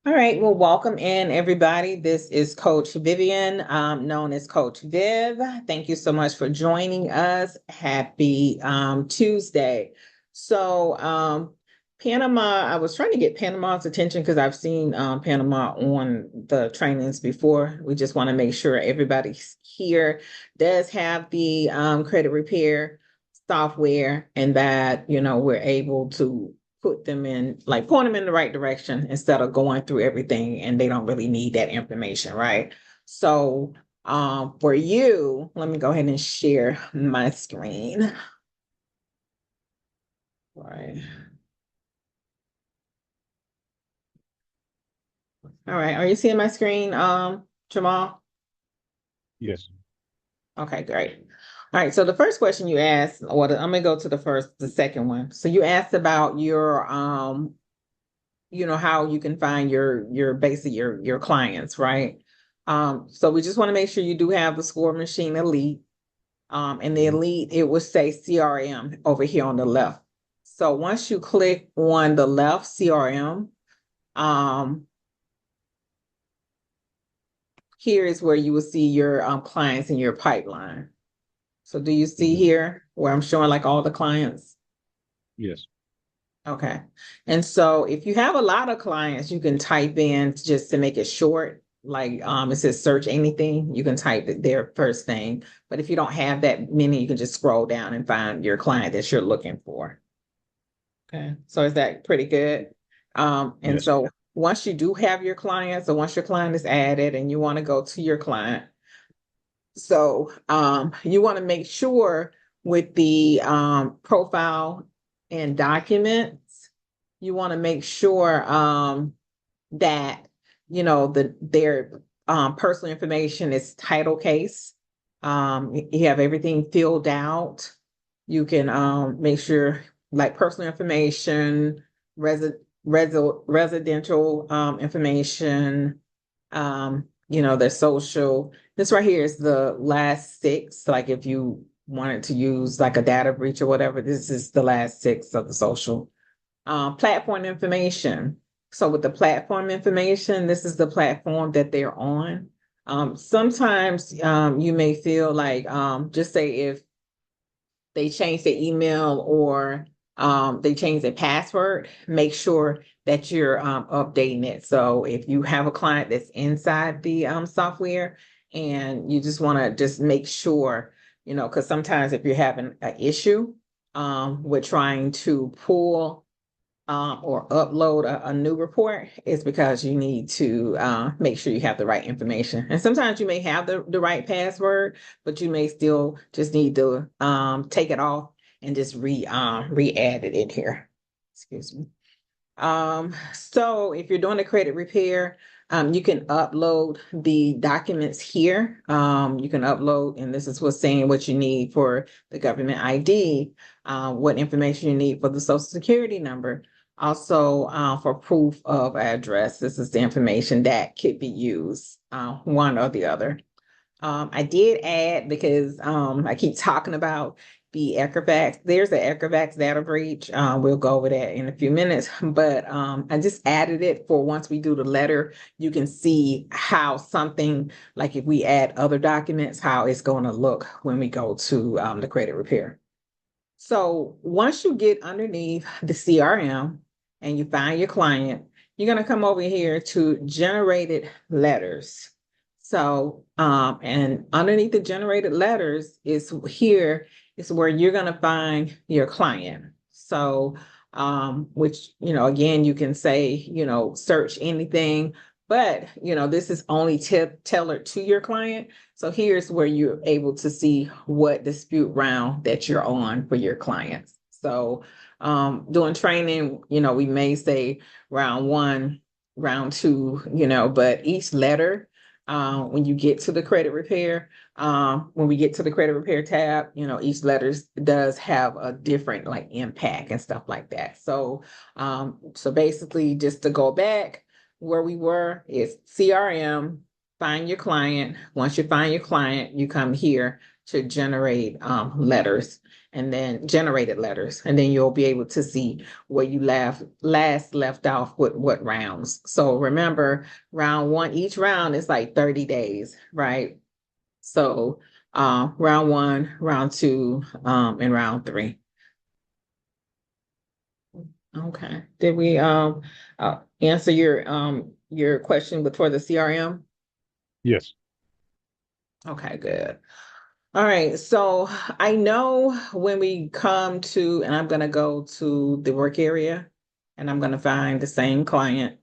All right, well, welcome in everybody. This is Coach Vivian, known as Coach Viv. Thank you so much for joining us. Happy Tuesday. So, Panama, I was trying to get Panama's attention because I've seen Panama on the trainings before. We just want to make sure everybody here does have the credit repair software and that, we're able to put them in, like point them in the right direction instead of going through everything and they don't really need that information, right? So for you, let me go ahead and share my screen. All right. All right. Are you seeing my screen, Jamal? Yes. Okay, great. All right. So the first question you asked, or I'm gonna go to the second one. So you asked about your how you can find your basic your clients, right? So we just want to make sure you do have the Score Machine Elite. And the Mhm. Elite, it would say CRM over here on the left. So once you click on the left CRM, um, here is where you will see your clients in your pipeline. So do you see Mhm. here where I'm showing like all the clients? Yes. Okay. And so if you have a lot of clients, you can type in just to make it short, like it says search anything, you can type it there first thing. But if you don't have that many, you can just scroll down and find your client that you're looking for. Okay. So is that pretty good? And Yes. so once you do have your clients, or once your client is added and you want to go to your client, so you want to make sure with the profile and documents, you want to make sure that their personal information is title case. You have everything filled out. You can make sure like personal information, residential information, their social. This right here is the last six. Like if you wanted to use like a data breach or whatever, this is the last six of the social. Platform information. So with the platform information, this is the platform that they're on. Sometimes you may feel like, just say if they change their email or they change their password, make sure that you're updating it. So if you have a client that's inside the software and you just want to just make sure, because sometimes if you're having an issue with trying to pull or upload a new report, is because you need to make sure you have the right information. And sometimes you may have the right password, but you may still just need to take it off and just re-add it in here. Excuse me. So if you're doing a credit repair, you can upload the documents here. You can upload, and this is what's saying what you need for the government ID, what information you need for the social security number. Also, for proof of address, this is the information that could be used, one or the other. I did add because I keep talking about the Equifax. There's the Equifax data breach. We'll go over that in a few minutes, but I just added it for once we do the letter, you can see how something like if we add other documents, how it's going to look when we go to the credit repair. So once you get underneath the CRM and you find your client, you're going to come over here to generated letters. So, and underneath the generated letters is here is where you're going to find your client. So, which, again, you can say, search anything, but, this is only tailored to your client. So here's where you're able to see what dispute round that you're on for your clients. So doing training, we may say round one, round two, but each letter, when you get to the credit repair, when we get to the credit repair tab, each letter does have a different like impact and stuff like that. So basically just to go back where we were is CRM, find your client. Once you find your client, you come here to generate letters and then generated letters. And then you'll be able to see where you last left off with what rounds. So remember, round one, each round is like 30 days, right? So round one, round two, and round three. Okay. Did we answer your question before the CRM? Yes. Okay, good. All right. So I know when we come to, and I'm gonna go to the work area and I'm gonna find the same client.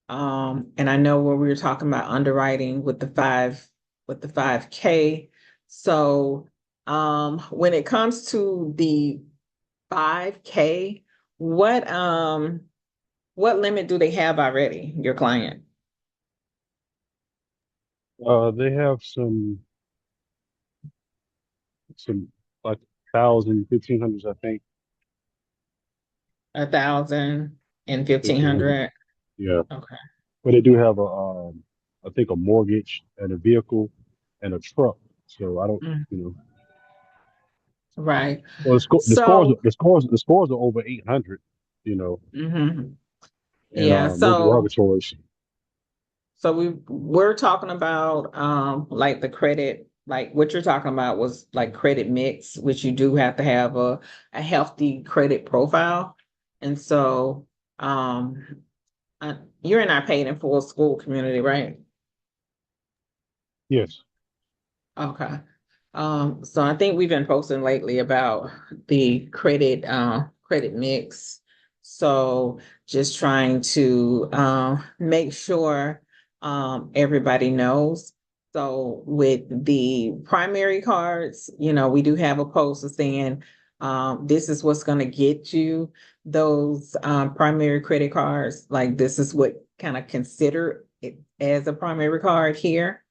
And I know where we were talking about underwriting with the 5K. So when it comes to the 5K, what limit do they have already, your client? They have some like 1,000, 1,500s, I think. 1,000 and fifteen 1,500. hundred. Yeah. Okay. But they do have I think a mortgage and a vehicle and a truck. So I don't, Mm, you know, right. well, So, the scores are over 800, you know, mhm. and Yeah, no so derogatories. we're talking about like the credit, like what you're talking about was like credit mix, which you do have to have a healthy credit profile. And so um you're in our paid in full school community, right? Yes. Okay. So I think we've been posting lately about the credit mix. So just trying to make sure everybody knows. So with the primary cards, we do have a post saying this is what's going to get you those primary credit cards. Like this is what kind of consider it as a primary card here.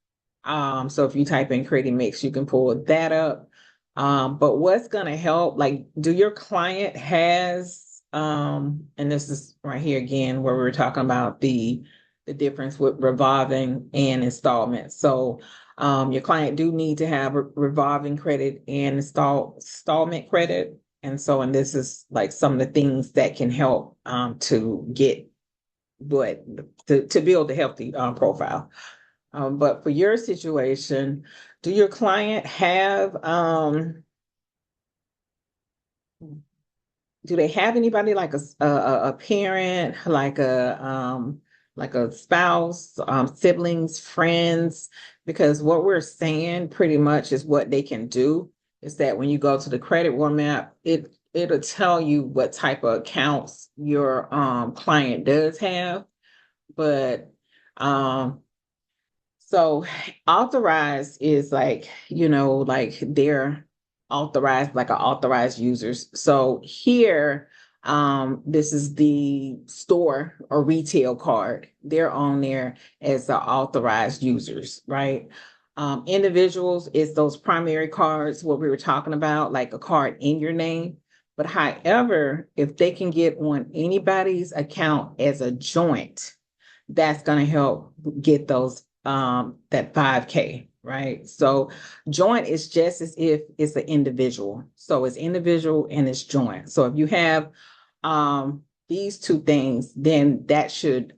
So if you type in Credit Mix, you can pull that up. But what's gonna help, like, do your client has, and this is right here again where we were talking about the difference with revolving and installment. So your client do need to have revolving credit and installment credit. And this is like some of the things that can help to get what to build a healthy profile. But for your situation, do your client have, do they have anybody like a parent, like a spouse, siblings, friends? Because what we're saying pretty much is what they can do is that when you go to the credit roadmap, it'll tell you what type of accounts your client does have, but um so authorized is like, like they're authorized, like a authorized users. So here, this is the store or retail card. They're on there as the authorized users, right? Individuals is those primary cards, what we were talking about, like a card in your name. But however, if they can get on anybody's account as a joint, that's going to help get those that 5K, right? So joint is just as if it's an individual. So it's individual and it's joint. So if you have these two things, then that should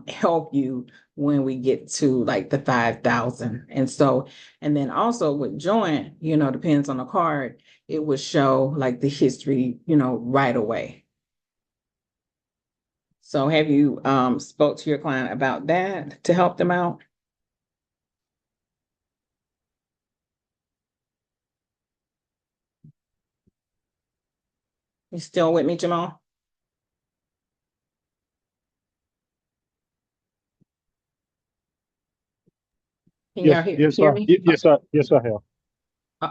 help you when we get to like the 5,000. And then also with joint, depends on the card, it would show like the history, right away. So have you spoke to your client about that to help them out? You still with me, Jamal? Can y'all Yes. hear me? Yes, I have.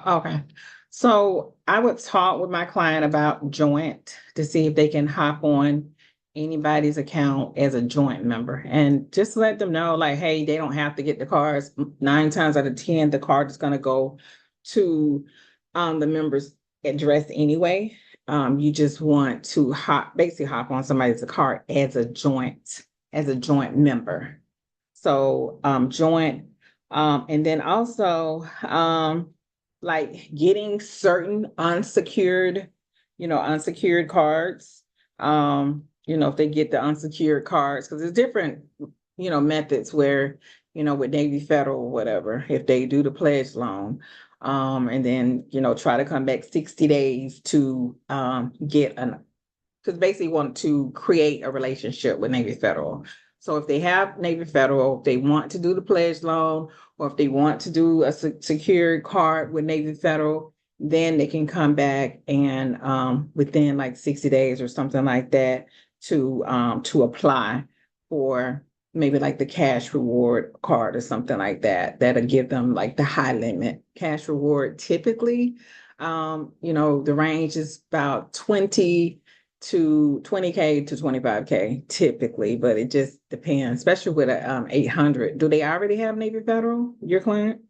Okay. So I would talk with my client about joint to see if they can hop on anybody's account as a joint member and just let them know, like, hey, they don't have to get the cards. 9 times out of 10, the card is going to go to the member's address anyway. You just want to basically hop on somebody's card as a joint member. So joint, and then also like getting certain unsecured, unsecured cards. If they get the unsecured cards, because there's different, methods where, with Navy Federal or whatever, if they do the pledge loan, and then, try to come back 60 days to get because basically want to create a relationship with Navy Federal. So if they have Navy Federal, they want to do the pledge loan, or if they want to do a secured card with Navy Federal, then they can come back and within like 60 days or something like that to apply for maybe like the cash reward card or something like that. That'll give them like the high limit cash reward. Typically, the range is about 20K to 25K typically, but it just depends, especially with a 800. Do they already have Navy Federal, your client?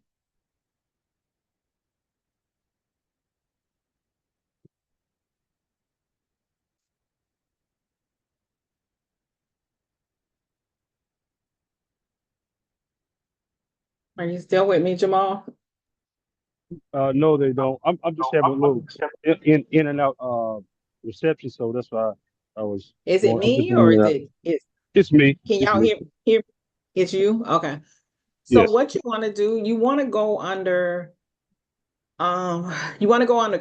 Are you still with me, Jamal? No, they don't. I'm just having a little in and out reception, so that's why I was Is it going. I'm just me or going in is and out. it It's me. can It's y'all me. hear? It's you? Okay. So Yes. what you want to do, you want to go on the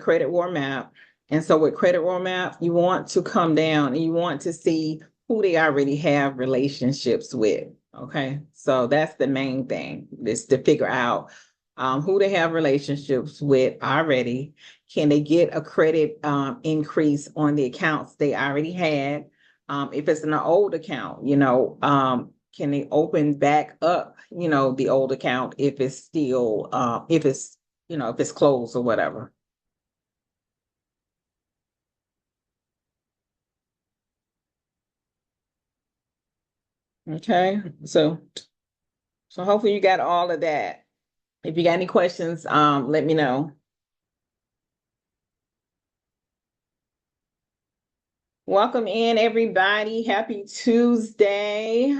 credit war map. And so with credit war map, you want to come down and you want to see who they already have relationships with. Okay. So that's the main thing is to figure out who they have relationships with already. Can they get a credit increase on the accounts they already had? If it's an old account, can they open back up, the old account if it's still, if it's closed or whatever. Okay. So hopefully you got all of that. If you got any questions, let me know. Welcome in everybody. Happy Tuesday.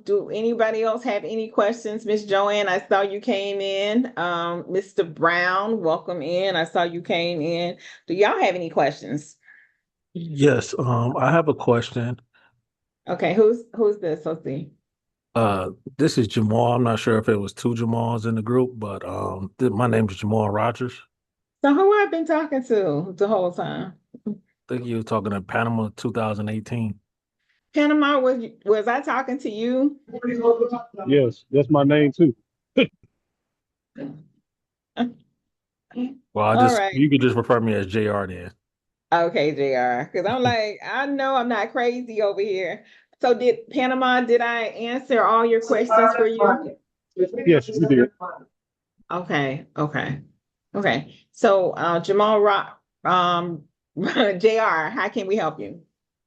Do anybody else have any questions? Miss Joanne, I saw you came in. Mr. Brown, welcome in. I saw you came in. Do y'all have any questions? Yes, I have a question. Okay, who's this? Let's see. Uh, this is Jamal. I'm not sure if it was two Jamals in the group, but my name is Jamal Rogers. So who I've been talking to the whole time? I think you were talking in Panama 2018. Panama, was I talking to you? Yes, that's my name too. Well, All right. you could just refer me as JR then. Okay, JR. Because I'm like, I know I'm not crazy over here. So did I answer all your questions for you? Yes, you did. Okay, okay, okay. So Jamal Rock, JR, how can we help you?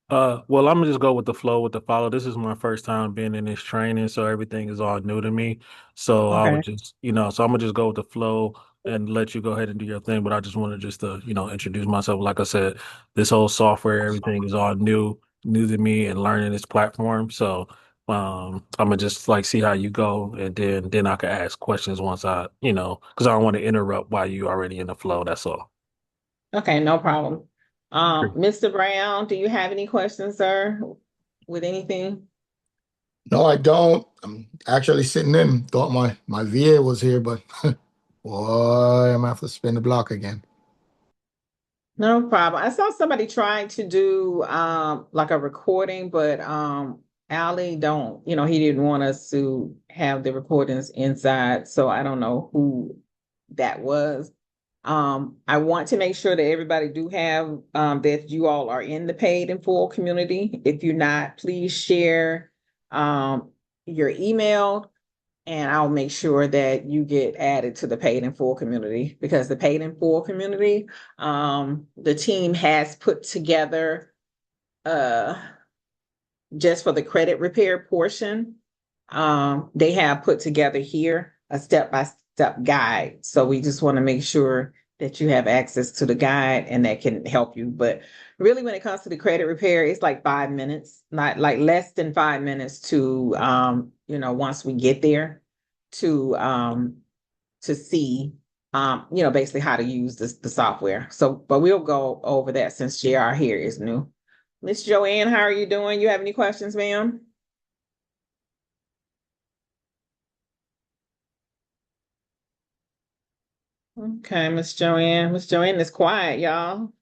Well, I'm gonna just go with the flow with the follow. This is my first time being in this training, so everything is all new to me. So I Okay. would just, so I'm gonna just go with the flow and let you go ahead and do your thing. But I just wanted just to, introduce myself. Like I said, this whole software, everything is all new to me and learning this platform. So I'm gonna just like see how you go, and then I can ask questions once because I don't want to interrupt while you already in the flow. That's all. Okay, no problem. Sure. Mr. Brown, do you have any questions, sir, with anything? No, I don't. I'm actually sitting in. Thought my VA was here, but boy, I'm gonna have to spin the block again. No problem. I saw somebody trying to do like a recording, but Ali don't, he didn't want us to have the recordings inside, so I don't know who that was. I want to make sure that everybody do have that you all are in the paid in full community. If you're not, please share your email and I'll make sure that you get added to the paid in full community because the paid in full community, the team has put together uh just for the credit repair portion, they have put together here a step-by-step guide. So we just want to make sure that you have access to the guide and that can help you. But really, when it comes to the credit repair, it's like 5 minutes, not like less than 5 minutes to once we get there to see basically how to use the software. So, but we'll go over that since JR here is new. Miss Joanne, how are you doing? You have any questions, ma'am? Okay, Miss Joanne. Miss Joanne is quiet, y'all.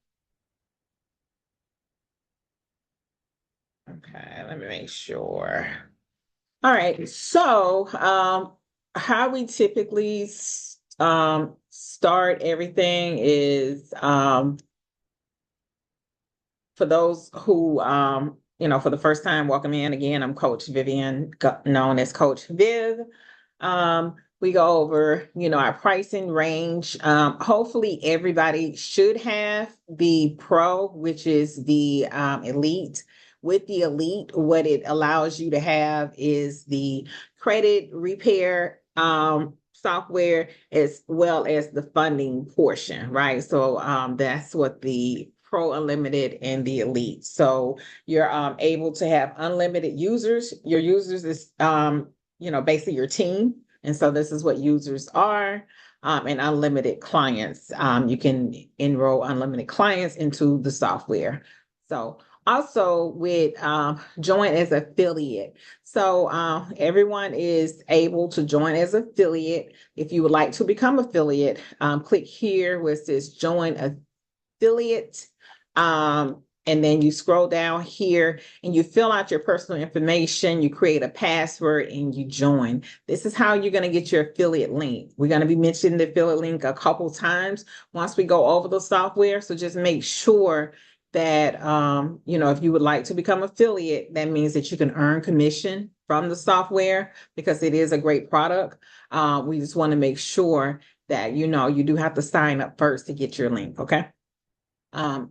Okay, let me make sure. All right, so how we typically start everything is for those who for the first time, welcome in again. I'm Coach Vivian, known as Coach Viv. We go over, our pricing range. Hopefully everybody should have the Pro, which is the Elite. With the Elite, what it allows you to have is the credit repair software as well as the funding portion, right? So that's what the Pro Unlimited and the Elite. So you're able to have unlimited users. Your users is basically your team. And so this is what users are, and unlimited clients. You can enroll unlimited clients into the software. So also with join as affiliate. So everyone is able to join as affiliate. If you would like to become affiliate, click here where it says join affiliate. And then you scroll down here and you fill out your personal information, you create a password and you join. This is how you're going to get your affiliate link. We're going to be mentioning the affiliate link a couple times once we go over the software. So just make sure that, if you would like to become affiliate, that means that you can earn commission from the software because it is a great product. We just want to make sure that, you do have to sign up first to get your link. Okay. All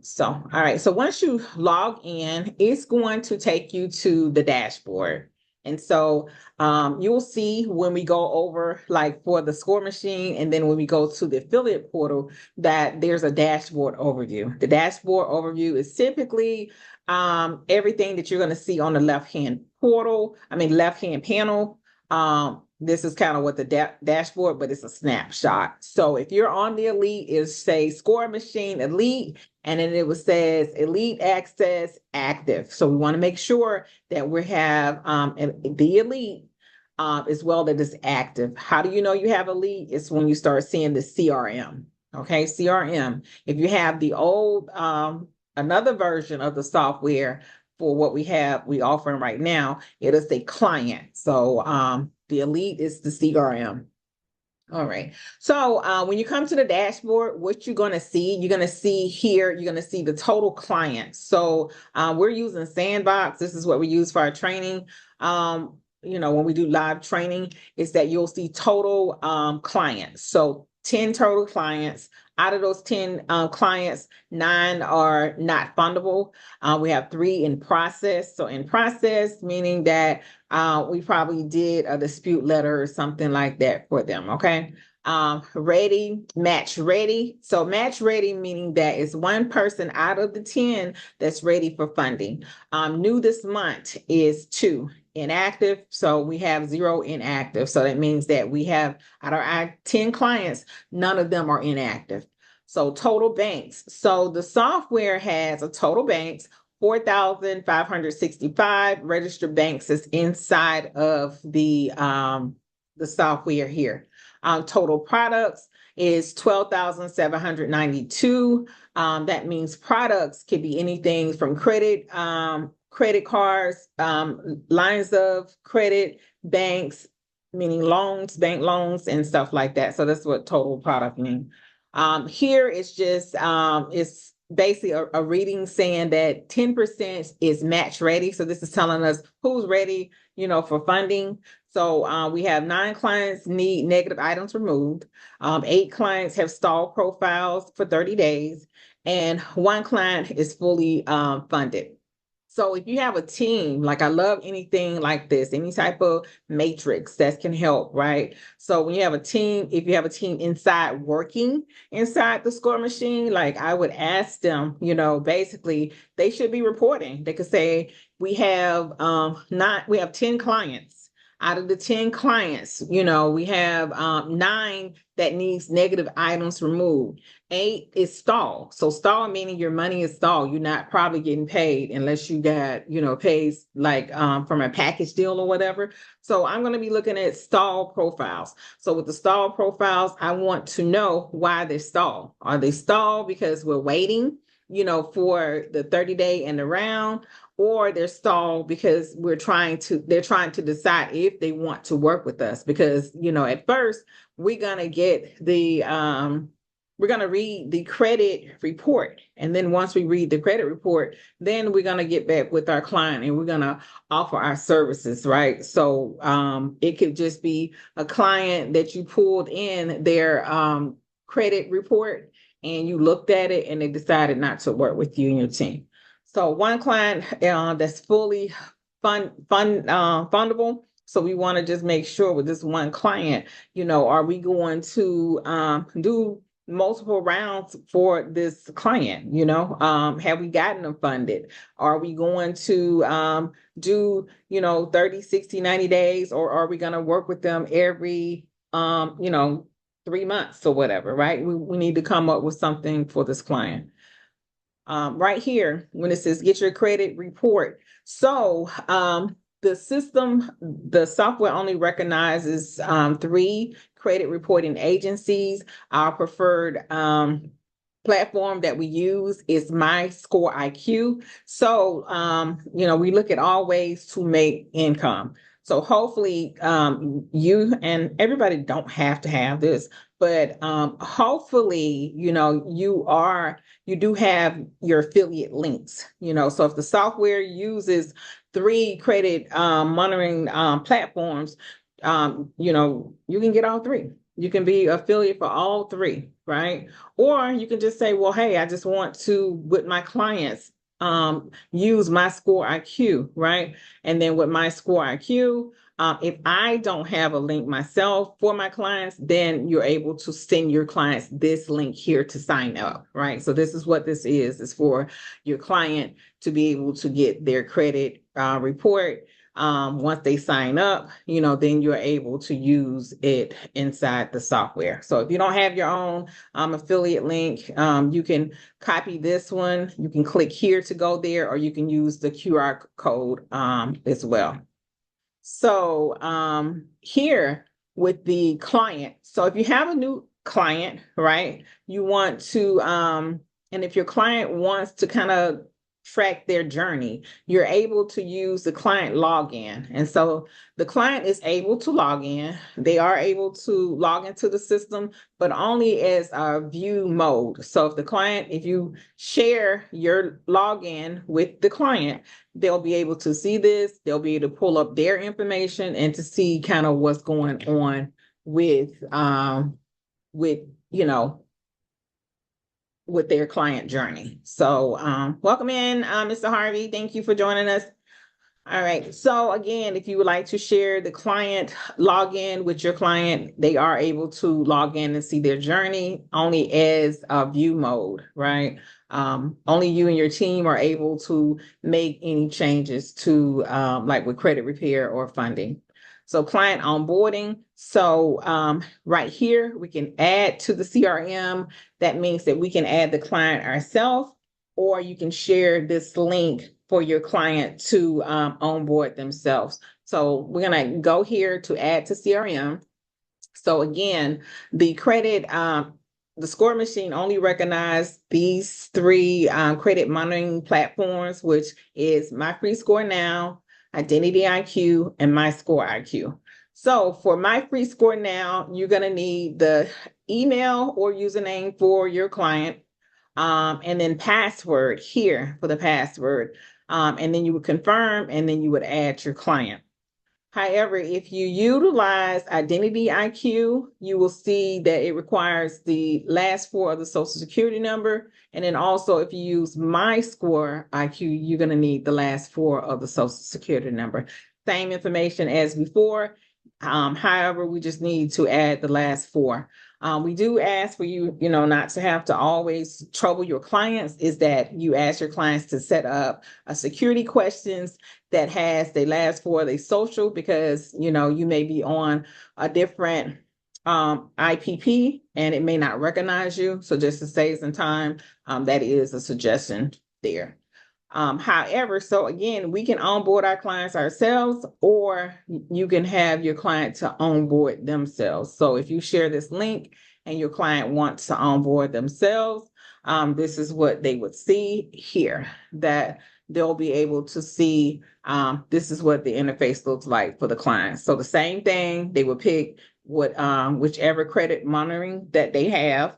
right. So once you log in, it's going to take you to the dashboard. And so you will see when we go over like for the score machine, and then when we go to the affiliate portal, that there's a dashboard overview. The dashboard overview is typically everything that you're going to see on the left-hand panel. This is kind of what the dashboard, but it's a snapshot. So if you're on the Elite, it's say score machine Elite, and then it says Elite Access active. So we want to make sure that we have the Elite as well that is active. How do you know you have Elite? It's when you start seeing the CRM. Okay, CRM. If you have the old another version of the software for what we offering right now, it is a client. So the Elite is the CRM. All right. So when you come to the dashboard, what you're going to see here, you're going to see the total clients. So we're using Sandbox. This is what we use for our training. When we do live training, is that you'll see total clients. So 10 total clients. Out of those 10 clients, 9 are not fundable. We have 3 in process. So in process, meaning that we probably did a dispute letter or something like that for them. Okay. Match ready. So match ready, meaning that it's one person out of the 10 that's ready for funding. New this month is 2. Inactive. So we have 0 inactive. So that means that we have out of our 10 clients, none of them are inactive. So total banks. So the software has a total banks, 4,565 registered banks is inside of the software here. Total products is 12,792. That means products could be anything from credit cards, lines of credit, banks, meaning loans, bank loans, and stuff like that. So that's what total product means. Here it's just, it's basically a reading saying that 10% is match ready. So this is telling us who's ready, for funding. So we have 9 clients need negative items removed. 8 clients have stalled profiles for 30 days, and 1 client is fully funded. So if you have a team, like I love anything like this, any type of matrix that can help, right? So when you have a team, if you have a team inside working inside the score machine, like I would ask them, basically they should be reporting. They could say, we have 10 clients. out of the 10 clients, we have 9 that needs negative items removed. 8 is stall. So stall meaning your money is stalled. You're not probably getting paid unless you got, pays like from a package deal or whatever. So I'm going to be looking at stall profiles. So with the stall profiles, I want to know why they're stalled. Are they stalled because we're waiting, for the 30-day and around, or they're stalled because they're trying to decide if they want to work with us? Because, at first we're going to get we're going to read the credit report. And then once we read the credit report, then we're going to get back with our client and we're going to offer our services, right? So it could just be a client that you pulled in their credit report and you looked at it and they decided not to work with you and your team. So one client that's fully fundable. So we want to just make sure with this one client, are we going to do multiple rounds for this client? Have we gotten them funded? Are we going to do 30, 60, 90 days, or are we going to work with them every 3 months or whatever, right? We need to come up with something for this client. Right here, when it says get your credit report. So the software only recognizes 3 credit reporting agencies. Our preferred platform that we use is MyScoreIQ. So, we look at all ways to make income. So hopefully you and everybody don't have to have this, but hopefully, you do have your affiliate links, so if the software uses 3 credit monitoring platforms, you can get all 3. You can be affiliate for all 3, right? Or you can just say, well, hey, I just want to, with my clients, use MyScoreIQ, right? And then with MyScoreIQ, if I don't have a link myself for my clients, then you're able to send your clients this link here to sign up, right? So this is what this is for your client to be able to get their credit report. Once they sign up, then you're able to use it inside the software. So if you don't have your own affiliate link, you can copy this one. You can click here to go there, or you can use the QR code as well. So here with the client, so if you have a new client, right, you want to, and if your client wants to kind of track their journey, you're able to use the client login. And so the client is able to log in. They are able to log into the system, but only as a view mode. So if you share your login with the client, they'll be able to see this. They'll be able to pull up their information and to see kind of what's going on with their client journey. So welcome in, Mr. Harvey. Thank you for joining us. All right. So again, if you would like to share the client login with your client, they are able to log in and see their journey only as a view mode, right? Only you and your team are able to make any changes to like with credit repair or funding. So client onboarding. So right here, we can add to the CRM. That means that we can add the client ourselves, or you can share this link for your client to onboard themselves. So we're going to go here to add to CRM. So again, the credit, the score machine only recognizes these 3 credit monitoring platforms, which is MyFreeScoreNow, Identity IQ, and MyScoreIQ. So for MyFreeScoreNow, you're going to need the email or username for your client, and then password here for the password. And then you would confirm, and then you would add your client. However, if you utilize Identity IQ, you will see that it requires the last 4 of the Social Security number. And then also if you use MyScoreIQ, you're going to need the last 4 of the Social Security number. Same information as before. However, we just need to add the last 4. We do ask for you, not to have to always trouble your clients, is that you ask your clients to set up a security questions that has their last four of their social, because, you may be on a different IPP and it may not recognize you. So just to save some time, that is a suggestion there. However, so again, we can onboard our clients ourselves, or you can have your client to onboard themselves. So if you share this link and your client wants to onboard themselves, this is what they would see here, that they'll be able to see, this is what the interface looks like for the client. So the same thing, they would pick whichever credit monitoring that they have,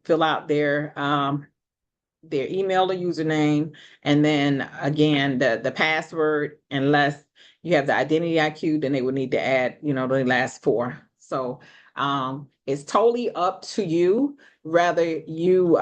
fill out their email or username, and then again the password. Unless you have the Identity IQ, then they would need to add the last four. So it's totally up to you whether you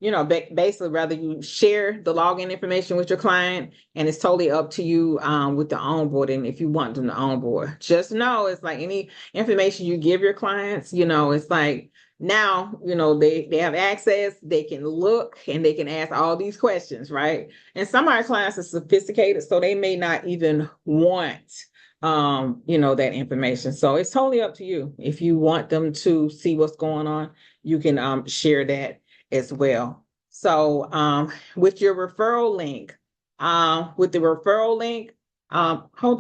basically whether you share the login information with your client, and it's totally up to you with the onboarding if you want them to onboard. Just know it's like any information you give your clients, it's like now, they have access, they can look and they can ask all these questions, right? And some of our clients are sophisticated, so they may not even want that information. So it's totally up to you. If you want them to see what's going on, you can share that as well. So with your referral link, hold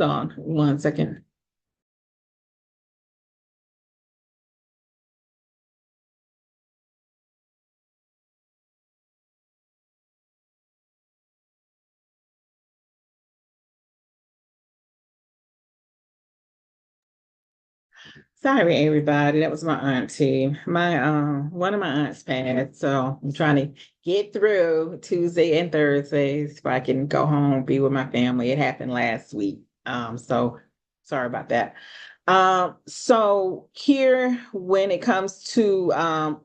on one second. Sorry, everybody. That was my auntie. One of my aunts passed, so I'm trying to get through Tuesday and Thursdays so I can go home, be with my family. It happened last week. So sorry about that. So here, when it comes to,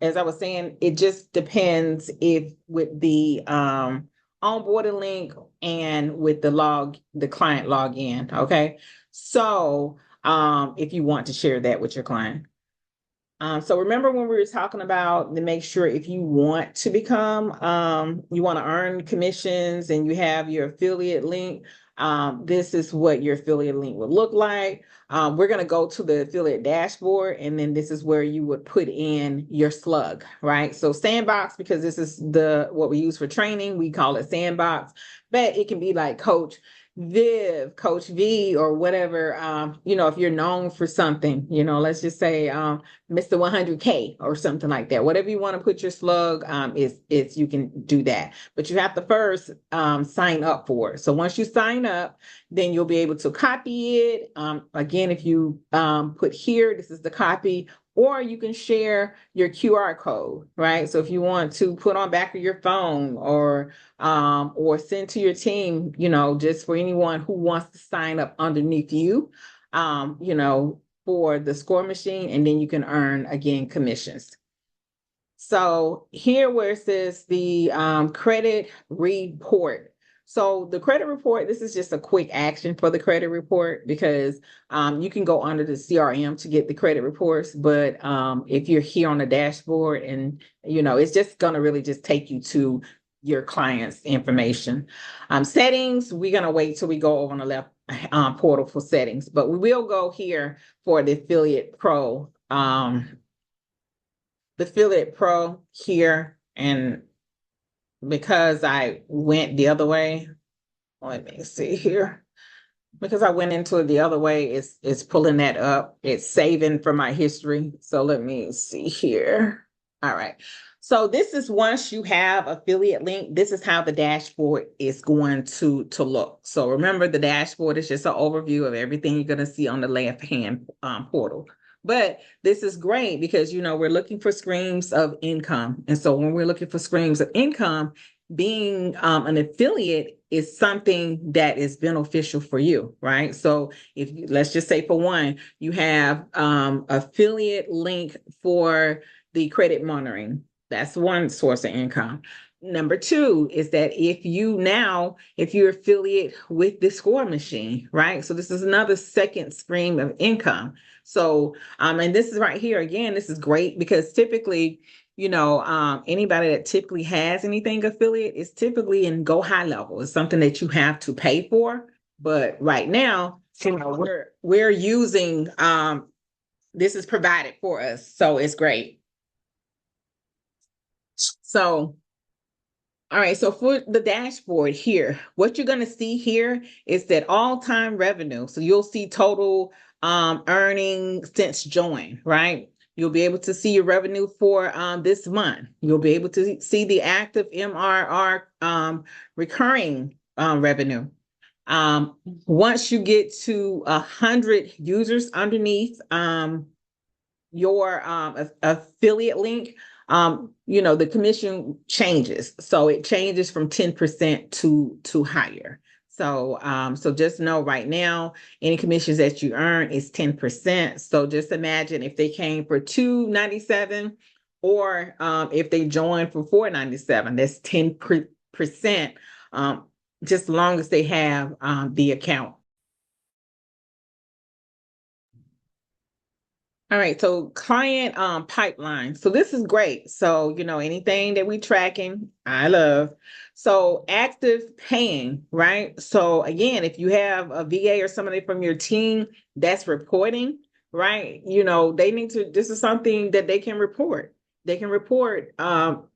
as I was saying, it just depends if with the onboarding link and with the client login. Okay. So if you want to share that with your client. So remember when we were talking about to make sure if you want to become, you want to earn commissions and you have your affiliate link, this is what your affiliate link would look like. We're going to go to the affiliate dashboard, and then this is where you would put in your slug, right? So Sandbox, because this is what we use for training, we call it Sandbox, but it can be like Coach Viv, Coach V, or whatever, if you're known for something, let's just say Mr. 100K or something like that. Whatever you want to put your slug, is you can do that. But you have to first sign up for it. So once you sign up, then you'll be able to copy it. Again, if you put here, this is the copy, or you can share your QR code, right? So if you want to put on back of your phone or send to your team, just for anyone who wants to sign up underneath you, for the score machine, and then you can earn, again, commissions. So here where it says the credit report. So the credit report, this is just a quick action for the credit report, because you can go under the CRM to get the credit reports. But if you're here on the dashboard, and it's just going to really just take you to your client's information. Settings, we're going to wait till we go over on the left portal for settings, but we will go here for the Affiliate Pro. The Affiliate Pro here, and because I went the other way, let me see here. Because I went into it the other way, it's pulling that up. It's saving from my history. So let me see here. All right. So this is, once you have affiliate link, this is how the dashboard is going to look. So remember, the dashboard is just an overview of everything you're going to see on the left-hand portal. But this is great because, we're looking for streams of income. And so when we're looking for streams of income, being an affiliate is something that is beneficial for you, right? So let's just say, for one, you have affiliate link for the credit monitoring. That's one source of income. Number two is that if you're affiliate with the score machine, right? So this is another second stream of income. So, and this is right here again, this is great because typically, anybody that typically has anything affiliate is typically in Go High Level. It's something that you have to pay for. But right now, we're using, this is provided for us. So it's great. So, all right, so for the dashboard here, what you're going to see here is that all-time revenue. So you'll see total earning since join, right? You'll be able to see your revenue for this month. You'll be able to see the active MRR recurring revenue. Once you get to 100 users underneath your affiliate link, the commission changes. So it changes from 10% to higher. So just know right now, any commissions that you earn is 10%. So just imagine if they came for $297 or if they joined for $497, that's 10%, just as long as they have the account. All right, so client pipeline. So this is great. So, anything that we tracking, I love. So active paying, right? So again, if you have a VA or somebody from your team that's reporting, right? They need to, this is something that they can report. They can report how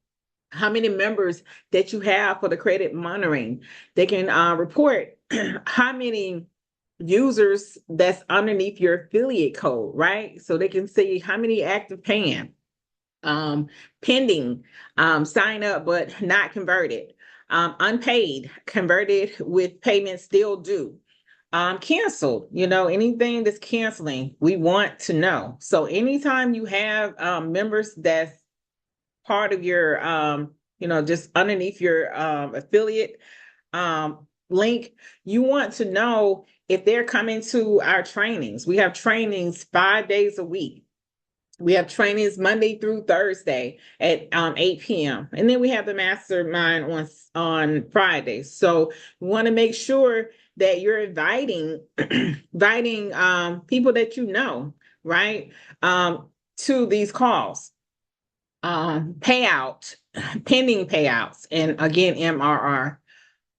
many members that you have for the credit monitoring. They can report how many users that's underneath your affiliate code, right? So they can see how many active paying, pending, sign up but not converted, unpaid, converted with payment still due, canceled, anything that's canceling, we want to know. So anytime you have members that's part of your, just underneath your affiliate link, you want to know if they're coming to our trainings. We have trainings 5 days a week. We have trainings Monday through Thursday at 8 p.m. And then we have the mastermind on Fridays. So we want to make sure that you're inviting people that you know, right, to these calls. Payout, pending payouts, and again, MRR.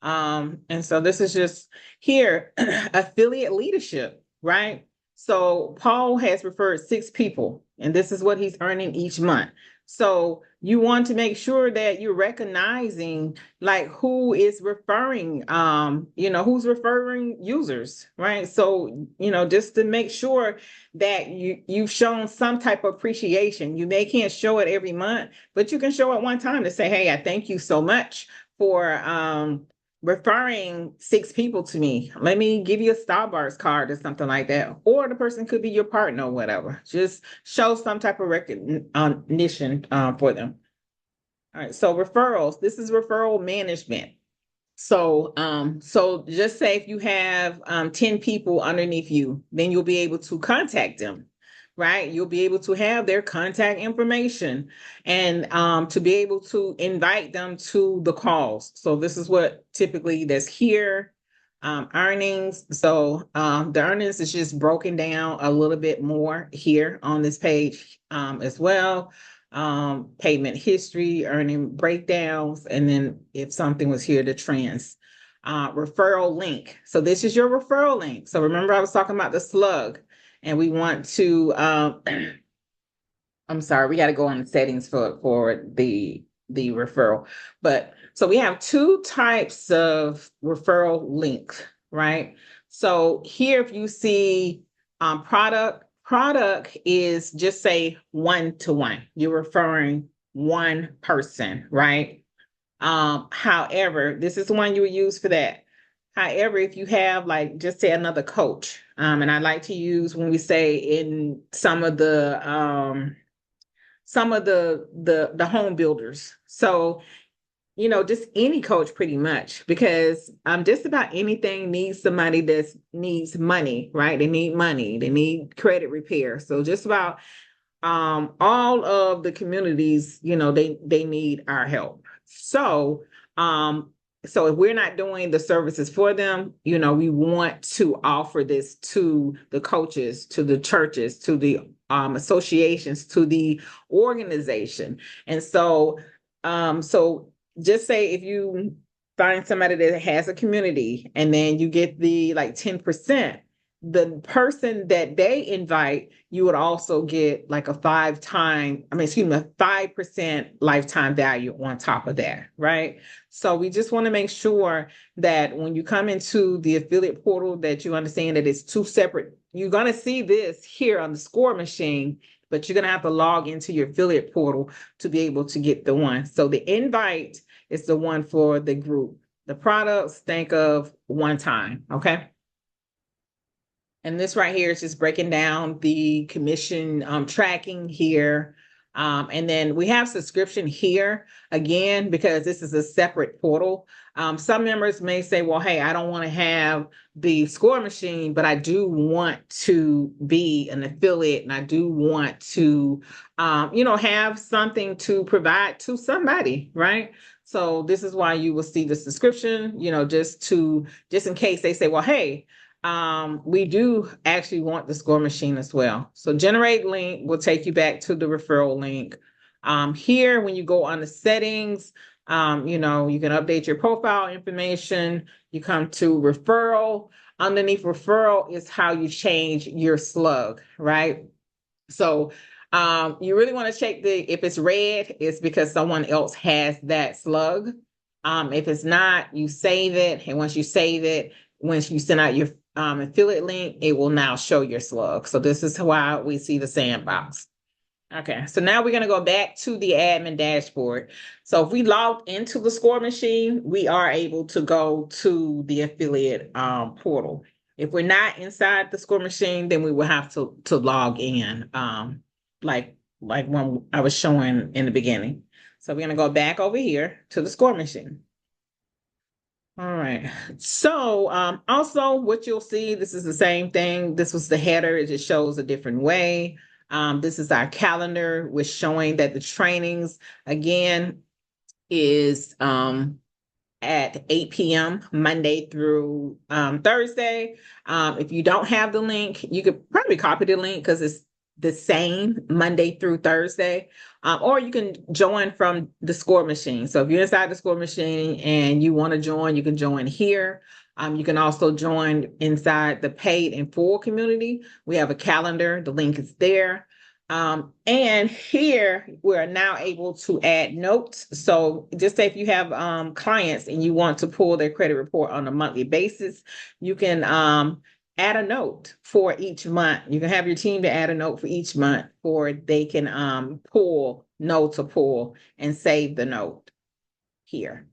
And so this is just here, affiliate leadership, right? So Paul has referred 6 people, and this is what he's earning each month. So you want to make sure that you're recognizing like who is referring, who's referring users, right? So, just to make sure that you've shown some type of appreciation. You can't show it every month, but you can show it one time to say, hey, I thank you so much for referring 6 people to me. Let me give you a Starbucks card or something like that. Or the person could be your partner or whatever. Just show some type of recognition for them. All right, so referrals. This is referral management. So just say if you have 10 people underneath you, then you'll be able to contact them, right? You'll be able to have their contact information and to be able to invite them to the calls. So this is what typically that's here, earnings. So the earnings is just broken down a little bit more here on this page as well. Payment history, earning breakdowns, and then if something was here, the trends. Referral link. So this is your referral link. So remember I was talking about the slug. And we want to, I'm sorry, we got to go on the settings for the referral. But so we have 2 types of referral links, right? So here, if you see product is just say 1-to-1. You're referring one person, right? However, this is the one you would use for that. However, if you have like just say another coach, and I like to use when we say in some of the home builders. So, just any coach pretty much, because just about anything needs somebody that needs money, right? They need money, they need credit repair. So just about all of the communities, they need our help. So, so if we're not doing the services for them, we want to offer this to the coaches, to the churches, to the associations, to the organization. And so, so just say if you find somebody that has a community and then you get the like 10%, the person that they invite, you would also get like a 5% lifetime value on top of that, right? So we just want to make sure that when you come into the affiliate portal that you understand that it's two separate. You're going to see this here on the score machine, but you're going to have to log into your affiliate portal to be able to get the one. So the invite is the one for the group. The products, think of one time, okay? And this right here is just breaking down the commission tracking here. And then we have subscription here again, because this is a separate portal. Some members may say, well, hey, I don't want to have the score machine, but I do want to be an affiliate and I do want to, have something to provide to somebody, right? So this is why you will see the subscription, just in case they say, well, hey, we do actually want the score machine as well. So generate link will take you back to the referral link. Here, when you go on the settings, you can update your profile information. You come to referral. Underneath referral is how you change your slug, right? So you really want to check if it's red, it's because someone else has that slug. If it's not, you save it. And once you save it, once you send out your affiliate link, it will now show your slug. So this is why we see the sandbox. Okay, so now we're going to go back to the admin dashboard. So if we log into the score machine, we are able to go to the affiliate portal. If we're not inside the score machine, then we will have to log in, like when I was showing in the beginning. So we're going to go back over here to the score machine. All right. So also what you'll see, this is the same thing. This was the header. It just shows a different way. This is our calendar, which showing that the trainings again is at 8 p.m. Monday through Thursday. If you don't have the link, you could probably copy the link because it's the same Monday through Thursday, or you can join from the score machine. So if you're inside the score machine and you want to join, you can join here. You can also join inside the paid and full community. We have a calendar. The link is there. And here we're now able to add notes. So just say if you have clients and you want to pull their credit report on a monthly basis, you can add a note for each month. You can have your team to add a note for each month, or they can know to pull and save the note here.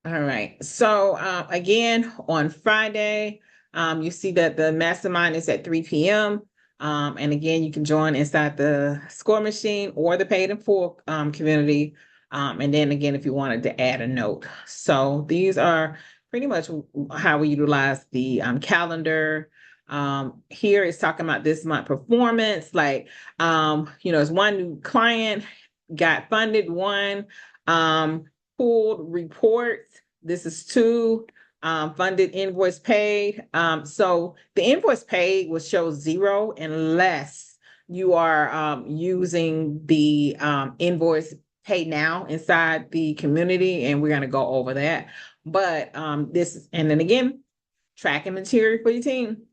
All right. So again, on Friday, you see that the mastermind is at 3 p.m. And again, you can join inside the score machine or the paid in full community. And then again, if you wanted to add a note. So these are pretty much how we utilize the calendar. Here it's talking about this month performance. Like, it's one new client got funded, one pulled reports. This is 2 funded invoice paid. So the invoice paid will show 0 unless you are using the invoice pay now inside the community, and we're going to go over that. But and then again, tracking material for your team.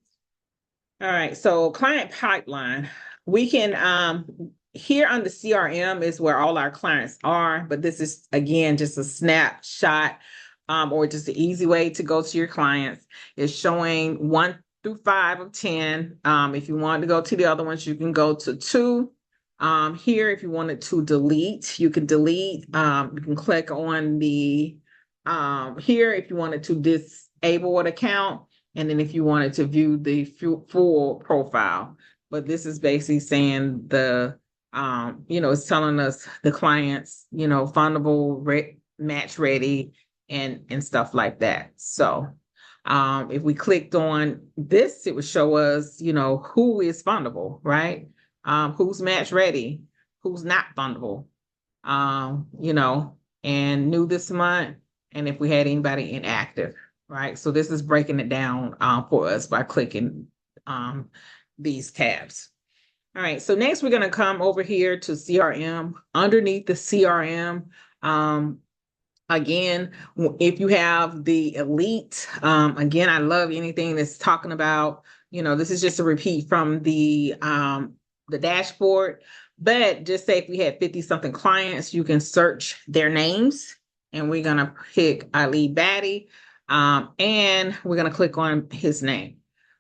All right, so client pipeline. We can here on the CRM is where all our clients are, but this is again just a snapshot or just an easy way to go to your clients. It's showing 1 through 5 of 10. If you want to go to the other ones, you can go to 2. Here, if you wanted to delete, you can delete. You can click on the here if you wanted to disable an account, and then if you wanted to view the full profile. But this is basically saying the it's telling us the clients, fundable, match ready, and stuff like that. So if we clicked on this, it would show us, who is fundable, right? who's match ready, who's not fundable, you know, and new this month, and if we had anybody inactive, right? So this is breaking it down for us by clicking these tabs. All right, so next we're going to come over here to CRM. Underneath the CRM, again, if you have the elite, again, I love anything that's talking about, you know, this is just a repeat from the dashboard, but just say if we had 50 something clients, you can search their names, and we're going to pick Ali Batty, and we're going to click on his name.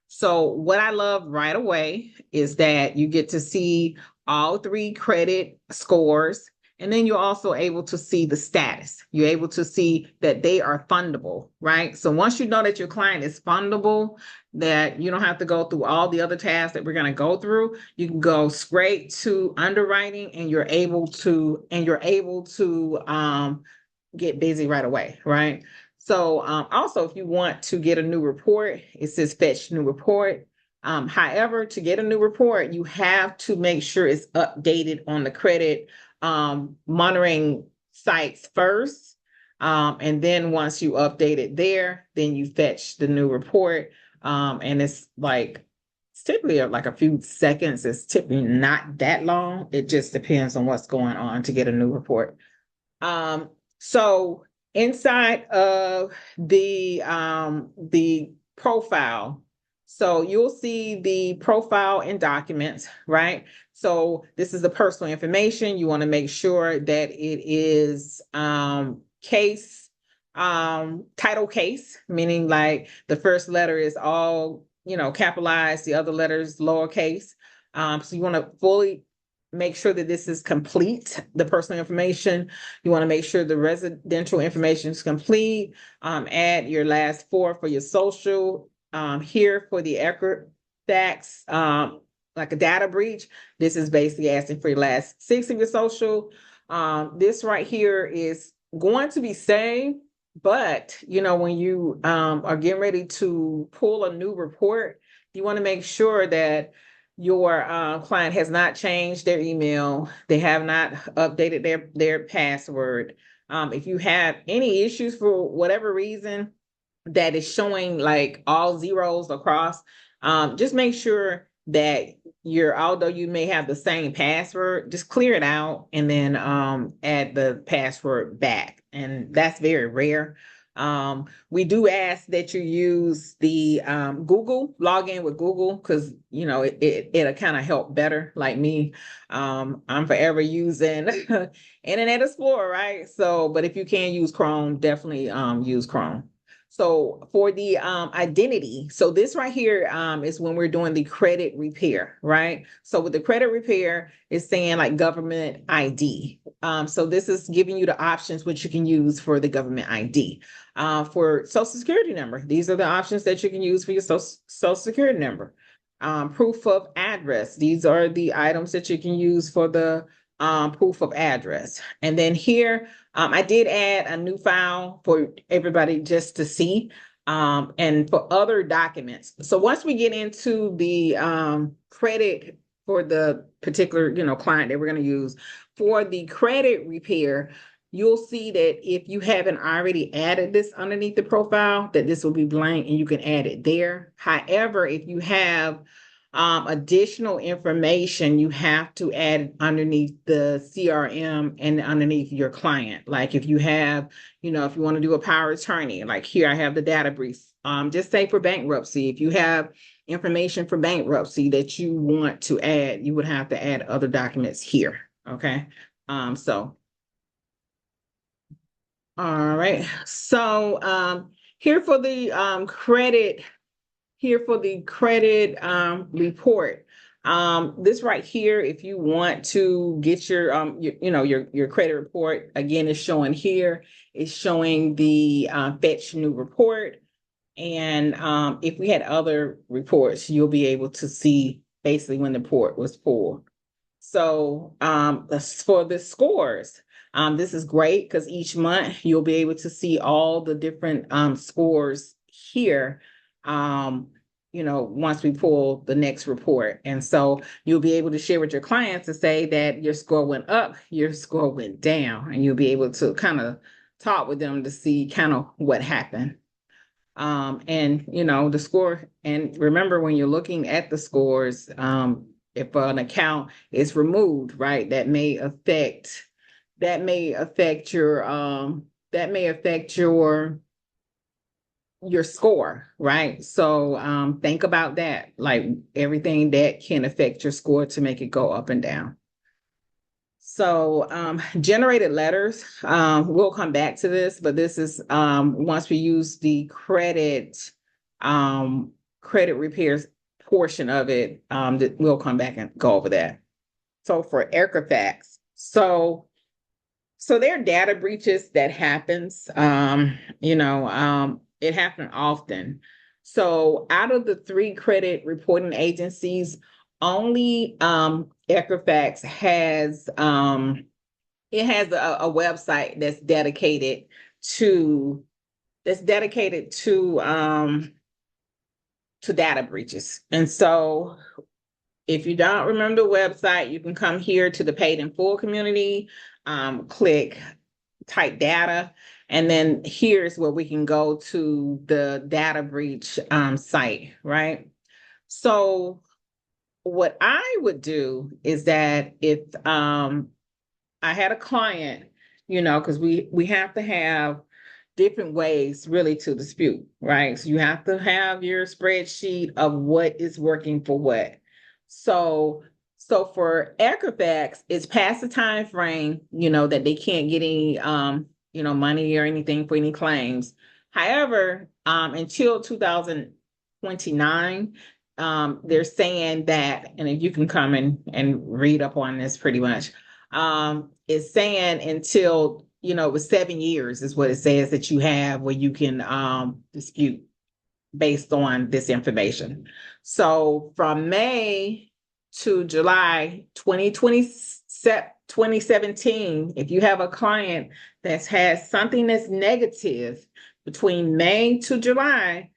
So what I love right away is that you get to see all 3 credit scores. And then you're also able to see the status. You're able to see that they are fundable, right? So once you know that your client is fundable, that you don't have to go through all the other tasks that we're going to go through, you can go straight to underwriting, and you're able to get busy right away, right? So also, if you want to get a new report, it says fetch new report. However, to get a new report, you have to make sure it's updated on the credit monitoring sites first. And then once you update it there, then you fetch the new report. And it's typically like a few seconds. It's typically not that long. It just depends on what's going on to get a new report. So inside of the profile, so you'll see the profile and documents, right? So this is the personal information. You want to make sure that it is case, title case, meaning like the first letter is all, you know, capitalized, the other letters lowercase. So you want to fully make sure that this is complete, the personal information. You want to make sure the residential information is complete. Add your last 4 for your social. Here for the Equifax, like a data breach, this is basically asking for your last 6 of your social. This right here is going to be saved, but you know, when you are getting ready to pull a new report, you want to make sure that your client has not changed their email, they have not updated their password. If you have any issues for whatever reason that is showing like all zeros across, just make sure that although you may have the same password, just clear it out and then add the password back. And that's very rare. We do ask that you use the Google, log in with Google, because you know it'll kind of help better. Like me, I'm forever using Internet Explorer, right? So, but if you can use Chrome, definitely use Chrome. So for the identity, so this right here is when we're doing the credit repair, right? So with the credit repair, it's saying like government ID. So this is giving you the options which you can use for the government ID. For social security number, these are the options that you can use for your social security number. Proof of address, these are the items that you can use for the proof of address. And then here, I did add a new file for everybody just to see, and for other documents. So once we get into the credit for the particular, you know, client that we're going to use for the credit repair, you'll see that if you haven't already added this underneath the profile, that this will be blank and you can add it there. However, if you have additional information, you have to add it underneath the CRM and underneath your client. Like if you have, you know, if you want to do a power of attorney, like here I have the data brief. Just say for bankruptcy, if you have information for bankruptcy that you want to add, you would have to add other documents here. Okay. So all right. So here for the credit. Here for the credit report, this right here, if you want to get your credit report, again, is showing here. It's showing the fetch new report, and if we had other reports, you'll be able to see basically when the report was pulled. So for the scores, this is great because each month you'll be able to see all the different scores here. once we pull the next report. And so you'll be able to share with your clients to say that your score went up, your score went down, and you'll be able to kind of talk with them to see kind of what happened. And the score, and remember when you're looking at the scores, if an account is removed, right, that may affect your score, right? So think about that, like everything that can affect your score to make it go up and down. So generated letters, we'll come back to this, but this is once we use the credit repairs portion of it, we'll come back and go over that. So for Equifax, so there are data breaches that happens, it happened often. So out of the 3 credit reporting agencies, only Equifax has a website that's dedicated to data breaches. And so if you don't remember the website, you can come here to the Paid in Full community, type data, and then here's where we can go to the data breach site, right? So what I would do is that if I had a client, because we have to have different ways really to dispute, right? So you have to have your spreadsheet of what is working for what. So for Equifax, it's past the time frame, that they can't get any money or anything for any claims. However, until 2029, they're saying that, and if you can come and read up on this pretty much, it's saying until, it was 7 years is what it says that you have where you can dispute based on this information. So from May to July 2017, if you have a client that has something that's negative between May to July,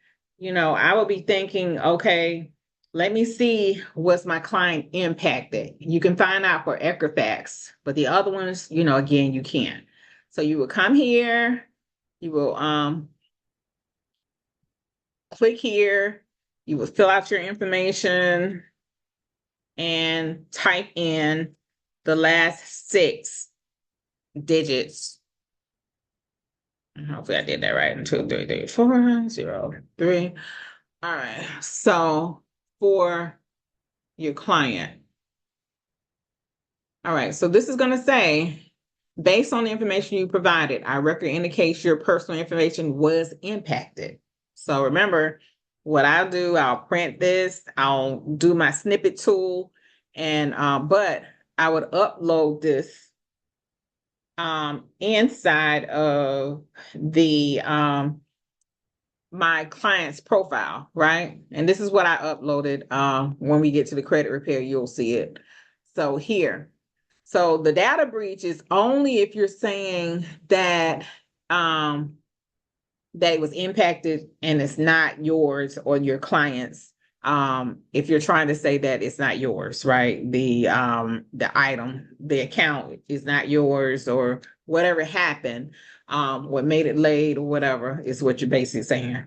I would be thinking, okay, let me see what's my client impacted. You can find out for Equifax, but the other ones, again, you can't. So you will come here, you will click here, you will fill out your information and type in the last 6 digits. Hopefully I did that right. 2, 3, 3, 4, 0, 3. All right. So for your client. All right. So this is going to say, based on the information you provided, our record indicates your personal information was impacted. So remember, what I'll do, I'll print this, I'll do my snippet tool, and but I would upload this inside of the my client's profile, right? And this is what I uploaded. When we get to the credit repair, you'll see it. So here. So the data breach is only if you're saying that that it was impacted and it's not yours or your client's. If you're trying to say that it's not yours, right? The item, the account is not yours, or whatever happened, what made it late or whatever is what you're basically saying.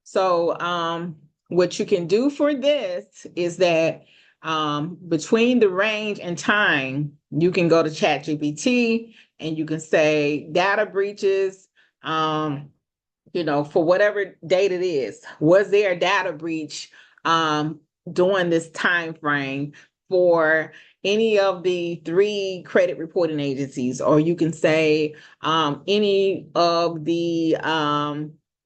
So what you can do for this is that between the range and time, you can go to ChatGPT and you can say data breaches, for whatever date it is. Was there a data breach during this time frame for any of the 3 credit reporting agencies? Or you can say any of the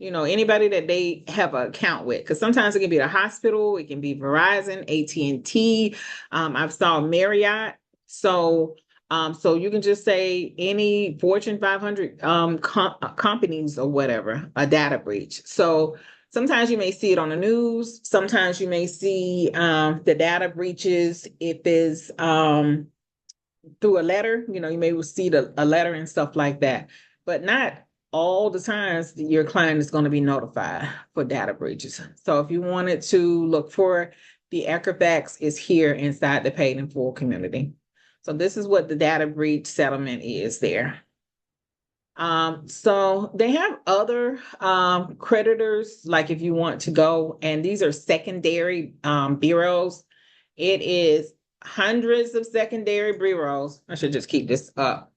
anybody that they have an account with, because sometimes it can be the hospital, it can be Verizon, AT&T, I've saw Marriott. So you can just say any Fortune 500 companies or whatever, a data breach. So sometimes you may see it on the news. Sometimes you may see the data breaches if it's through a letter. You may see a letter and stuff like that, but not all the times that your client is going to be notified for data breaches. So if you wanted to look for the Equifax, is here inside the paid in full community. So this is what the data breach settlement is there. So they have other creditors, like if you want to go, and these are secondary bureaus. It is hundreds of secondary bureaus. I should just keep this up.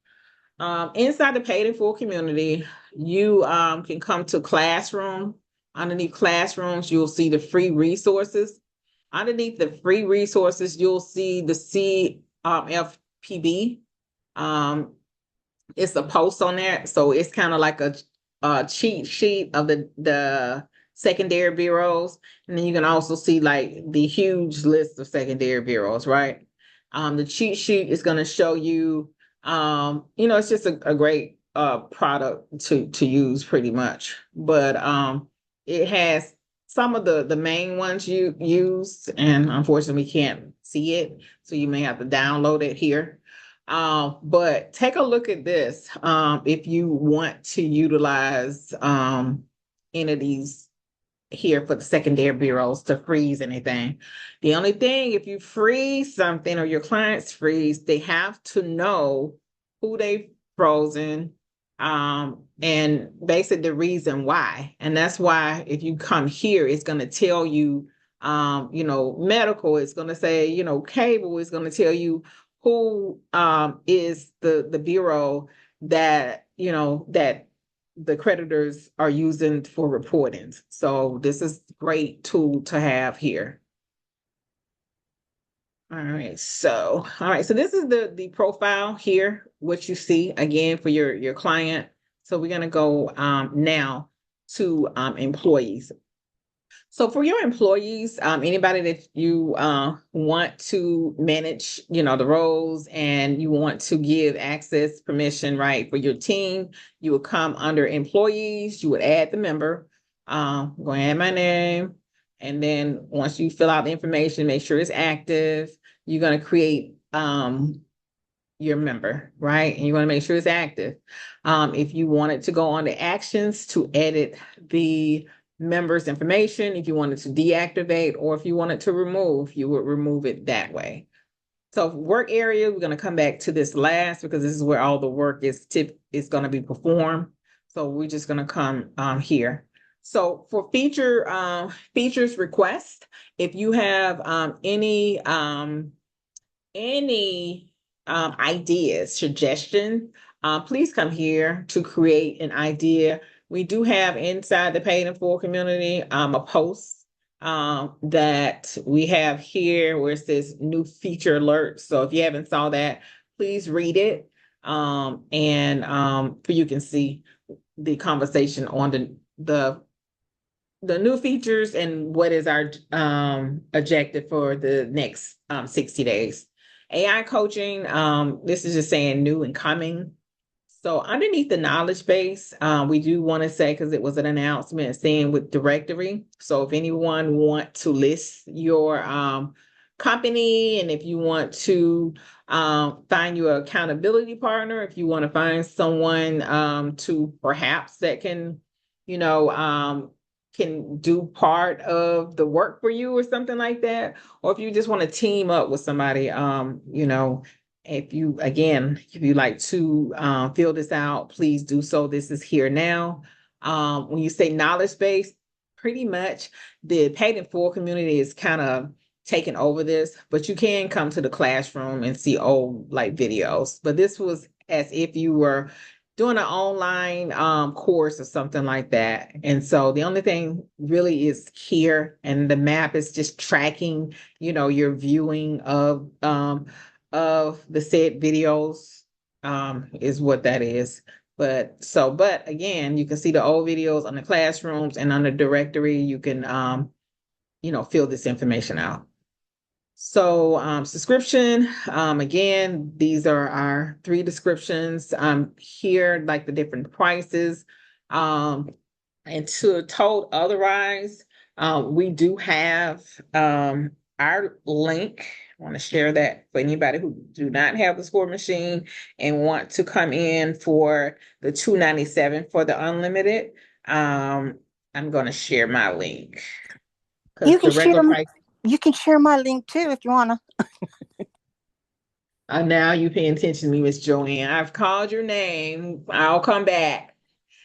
Inside the paid in full community, you can come to Classroom. Underneath Classrooms, you'll see the free resources. Underneath the free resources, you'll see the CFPB. It's a post on that, so it's kind of like a cheat sheet of the secondary bureaus, and then you can also see like the huge list of secondary bureaus, right? The cheat sheet is going to show you, it's just a great product to use pretty much, but it has some of the main ones you used, and unfortunately we can't see it, so you may have to download it here. But take a look at this if you want to utilize any of these here for the secondary bureaus to freeze anything. The only thing, if you freeze something or your clients freeze, they have to know who they've frozen and basically the reason why. And that's why if you come here, it's going to tell you, medical, it's going to say, cable is going to tell you who is the bureau that that the creditors are using for reporting. So this is a great tool to have here. All right, so this is the profile here, what you see again for your client. So we're going to go now to employees. So for your employees, anybody that you want to manage, the roles, and you want to give access permission, right, for your team, you would come under employees, you would add the member, go add my name. And then once you fill out the information, make sure it's active, you're going to create your member, right? And you want to make sure it's active. If you wanted to go on to actions to edit the members' information, if you wanted to deactivate, or if you wanted to remove, you would remove it that way. So work area, we're going to come back to this last because this is where all the work is going to be performed. So we're just going to come here. So for features request, if you have any ideas, suggestion, please come here to create an idea. We do have inside the paid in full community a post that we have here where it says new feature alerts. So if you haven't saw that, please read it, and you can see the conversation on the new features and what is our objective for the next 60 days. AI coaching, this is just saying new and coming. So underneath the knowledge base, we do want to say, because it was an announcement saying with directory. So if anyone want to list your company, and if you want to find your accountability partner, if you want to find someone to perhaps that can, can do part of the work for you or something like that, or if you just want to team up with somebody, if you like to fill this out, please do so. This is here now. When you say knowledge base, pretty much the paid in full community is kind of taking over this, but you can come to the classroom and see old videos. But this was as if you were doing an online course or something like that. And so the only thing really is here, and the map is just tracking, your viewing of the said videos is what that is. But again, you can see the old videos on the classrooms, and on the directory, you can, fill this information out. So subscription, again, these are our 3 descriptions here, like the different prices. And to told otherwise, we do have our link I want to share that for anybody who do not have the score machine and want to come in for the $297 for the unlimited. I'm going to share my link. You Because can the regular share. price, You can share my link too if you wanna. now you pay attention to me, Miss Joanne. I've called your name. I'll come back.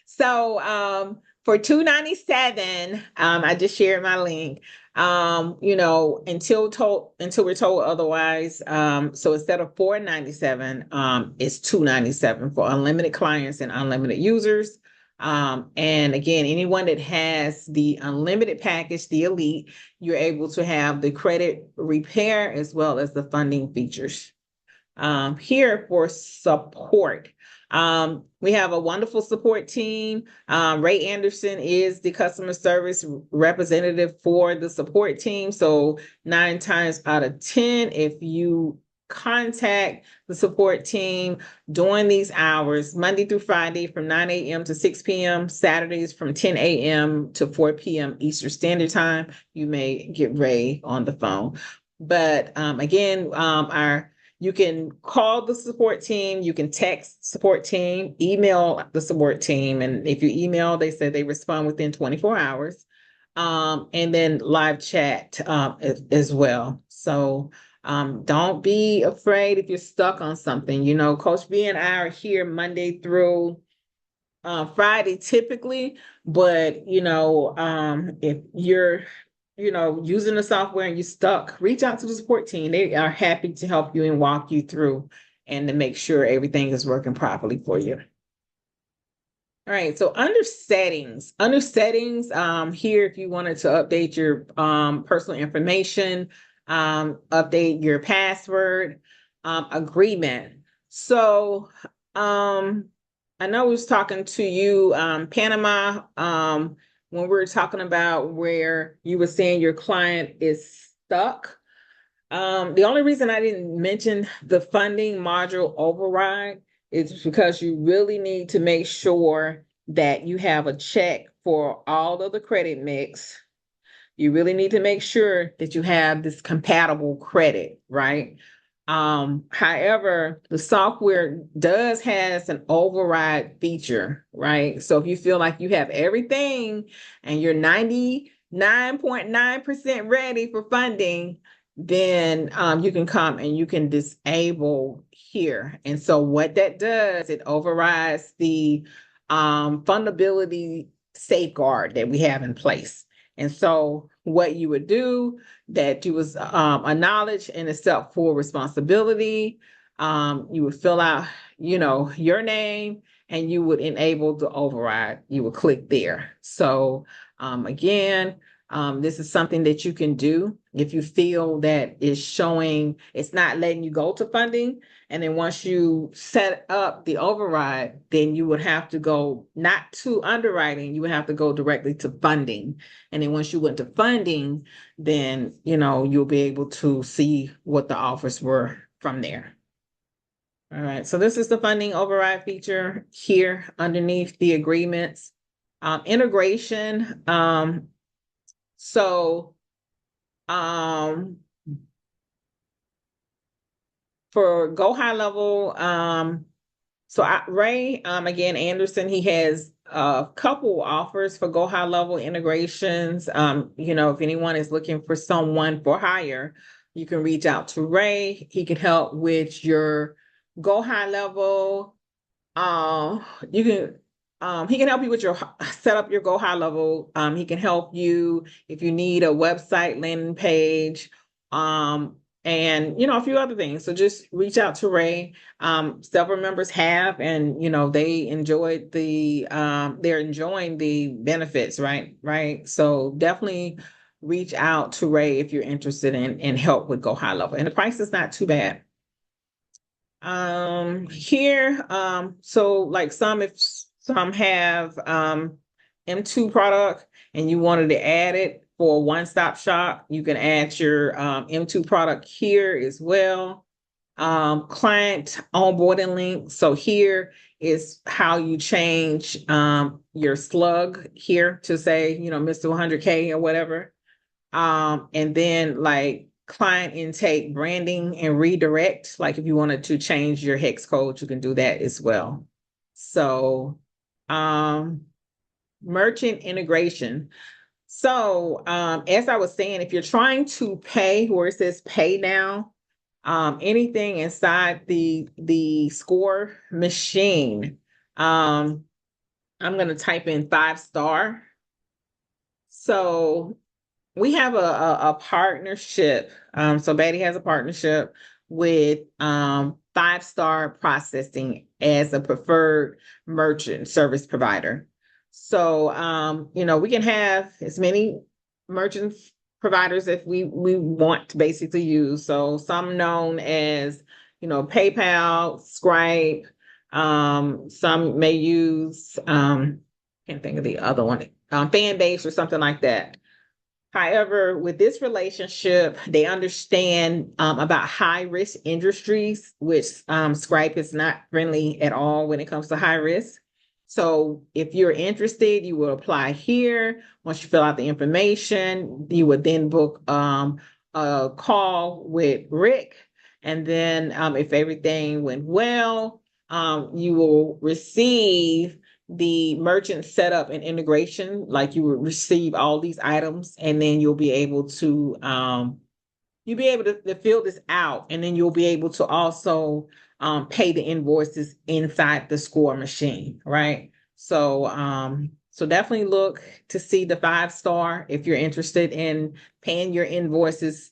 So for $297, I just shared my link. Until we're told otherwise. So instead of $497, it's $297 for unlimited clients and unlimited users. And again, anyone that has the unlimited package, the elite, you're able to have the credit repair as well as the funding features. Here for support. We have a wonderful support team. Ray Anderson is the customer service representative for the support team. So 9 times out of 10, if you contact the support team during these hours, Monday through Friday from 9 a.m. to 6 p.m., Saturdays from 10 a.m. to 4 p.m. Eastern Standard Time, you may get Ray on the phone. But again, you can call the support team, you can text support team, email the support team. And if you email, they said they respond within 24 hours. And then live chat as well. So don't be afraid if you're stuck on something. Coach B and I are here Monday through Friday typically, but if you're using the software and you're stuck, reach out to the support team. They are happy to help you and walk you through and to make sure everything is working properly for you. All right, so under settings, here, if you wanted to update your personal information, update your password, agreement. So I know we was talking to you, Panama, when we were talking about where you were saying your client is stuck. The only reason I didn't mention the funding module override is because you really need to make sure that you have a check for all of the credit mix. You really need to make sure that you have this compatible credit, right? However, the software has an override feature, right? So if you feel like you have everything and you're 99.9% ready for funding, then you can come and you can disable here. And so what that does, it overrides the fundability safeguard that we have in place. And so what you would do, that you was acknowledge and accept full responsibility. You would fill out, your name, and you would enable the override. You would click there. So again, this is something that you can do if you feel that it's not letting you go to funding. And then once you set up the override, then you would have to go not to underwriting, you would have to go directly to funding. And then once you went to funding, then, you'll be able to see what the offers were from there. All right, so this is the funding override feature here underneath the agreements. Integration. For Go High Level, Ray, again, Anderson, he has a couple offers for Go High Level integrations. If anyone is looking for someone for hire, you can reach out to Ray. He can help with your Go High Level. He can help you with your set up your Go High Level. He can help you if you need a website landing page, and a few other things. So just reach out to Ray. Several members have, and they enjoyed they're enjoying the benefits, right? So definitely reach out to Ray if you're interested in help with Go High Level, and the price is not too bad. Here, so like if some have M2 product and you wanted to add it for a one-stop shop, you can add your M2 product here as well. Client onboarding link. So here is how you change your slug here to say, Mr. 100K or whatever. And then like client intake, branding, and redirect. Like if you wanted to change your hex code, you can do that as well. So, merchant integration. So, as I was saying, if you're trying to pay where it says pay now, anything inside the score machine, I'm going to type in 5-star. So we have a partnership. So Betty has a partnership with 5-star processing as a preferred merchant service provider. So we can have as many merchant providers if we want to basically use. So some known as, PayPal, Stripe, some may use can't think of the other one, Fanbase or something like that. However, with this relationship, they understand about high-risk industries, which Stripe is not friendly at all when it comes to high risk. So if you're interested, you will apply here. Once you fill out the information, you would then book a call with Rick. And then if everything went well, you will receive the merchant setup and integration, like you will receive all these items, and then you'll be able to fill this out, and then you'll be able to also pay the invoices inside the score machine, right? So definitely look to see the 5-star if you're interested in paying your invoices,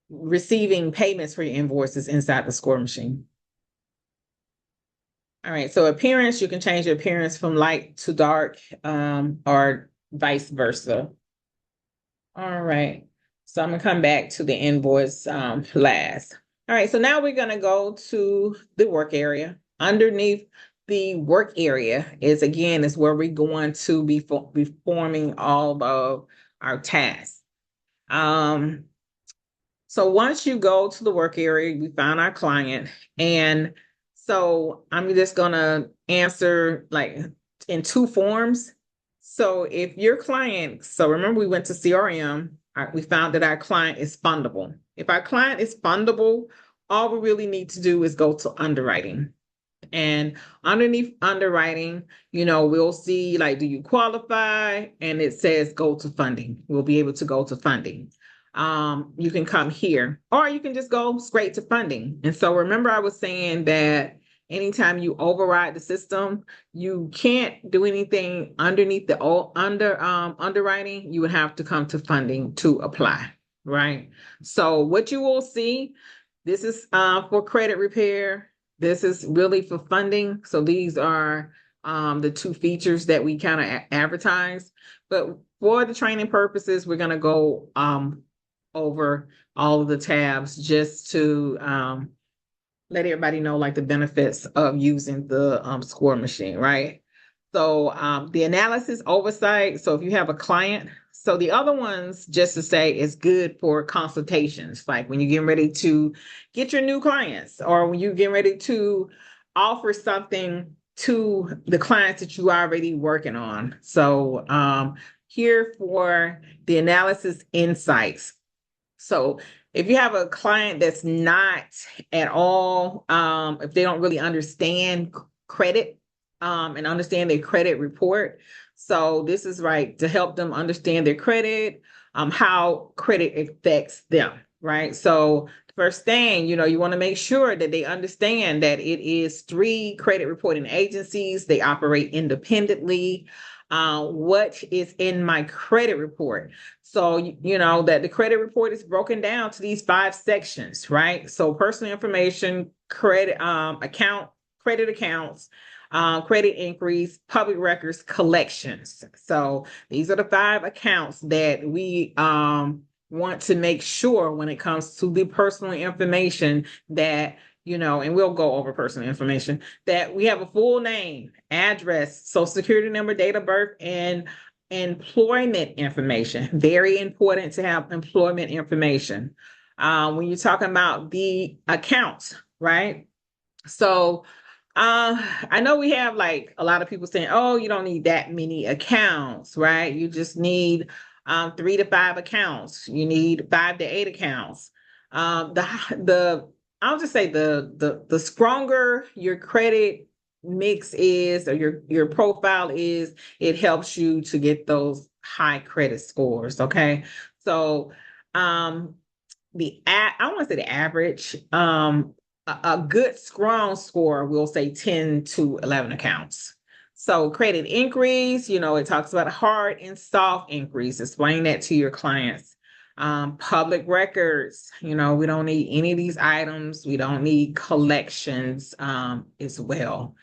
receiving payments for your invoices inside the score machine. All right, so appearance, you can change your appearance from light to dark, or vice versa. All right, so I'm gonna come back to the invoice last. All right, so now we're gonna go to the work area. Underneath the work area is where we're going to be performing all of our tasks. So once you go to the work area, we found our client, and so I'm just gonna answer like in 2 forms. So if your client, so remember we went to CRM, we found that our client is fundable. If our client is fundable, all we really need to do is go to underwriting. And underneath underwriting, we'll see like, do you qualify? And it says go to funding. We'll be able to go to funding. You can come here, or you can just go straight to funding. And so remember I was saying that anytime you override the system, you can't do anything underneath the underwriting. You would have to come to funding to apply, right? So what you will see, this is for credit repair. This is really for funding. So these are the 2 features that we kind of advertise. But for the training purposes, we're going to go over all of the tabs just to let everybody know like the benefits of using the score machine, right? So the analysis oversight. So if you have a client, so the other ones, just to say, is good for consultations, like when you're getting ready to get your new clients, or when you're getting ready to offer something to the clients that you are already working on. So here for the analysis insights. So if you have a client that's not at all, if they don't really understand credit and understand their credit report, so this is right to help them understand their credit, how credit affects them, right? So the first thing, you want to make sure that they understand that it is 3 credit reporting agencies. They operate independently. What is in my credit report? So, that the credit report is broken down to these 5 sections, right? So personal information, credit credit accounts, credit inquiries, public records, collections. So these are the 5 accounts that we want to make sure when it comes to the personal information that, and we'll go over personal information, that we have a full name, address, social security number, date of birth, and employment information. Very important to have employment information. When you're talking about the accounts, right? So I know we have like a lot of people saying, oh, you don't need that many accounts, right? You just need 3 to 5 accounts. You need 5 to 8 accounts. I'll just say the stronger your credit mix is, or your profile is, it helps you to get those high credit scores. Okay. So I want to say the average, a good strong score, we'll say 10 to 11 accounts. So credit inquiries, it talks about hard and soft inquiries. Explain that to your clients. Public records, we don't need any of these items. We don't need collections as well.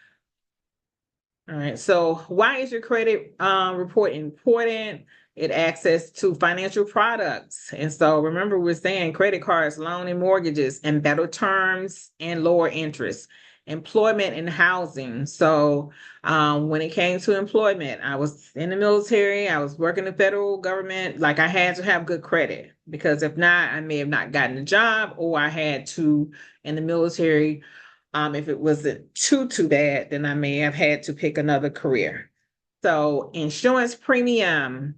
All right. So why is your credit report important? It access to financial products. And so remember, we're saying credit cards, loan and mortgages, and better terms and lower interest. Employment and housing. So when it came to employment, I was in the military, I was working the federal government, like I had to have good credit, because if not, I may have not gotten a job, or I had to, in the military, if it wasn't too bad, then I may have had to pick another career. So insurance premium,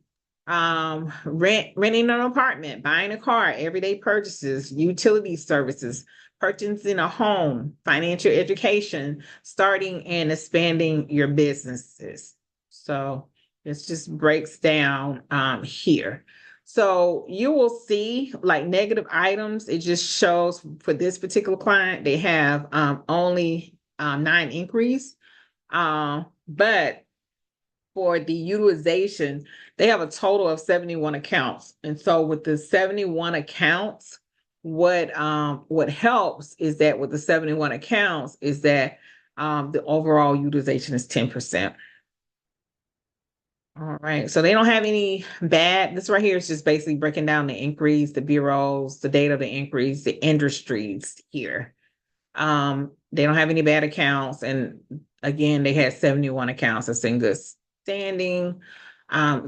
renting an apartment, buying a car, everyday purchases, utility services, purchasing a home, financial education, starting and expanding your businesses. So this just breaks down here. So you will see like negative items. It just shows for this particular client, they have only 9 inquiries. But for the utilization, they have a total of 71 accounts. And so with the 71 accounts, what helps is that with the 71 accounts is that the overall utilization is 10%. All right, so they don't have any bad. This right here is just basically breaking down the inquiries, the bureaus, the date of the inquiries, the industries here. They don't have any bad accounts. And again, they had 71 accounts that's in good standing.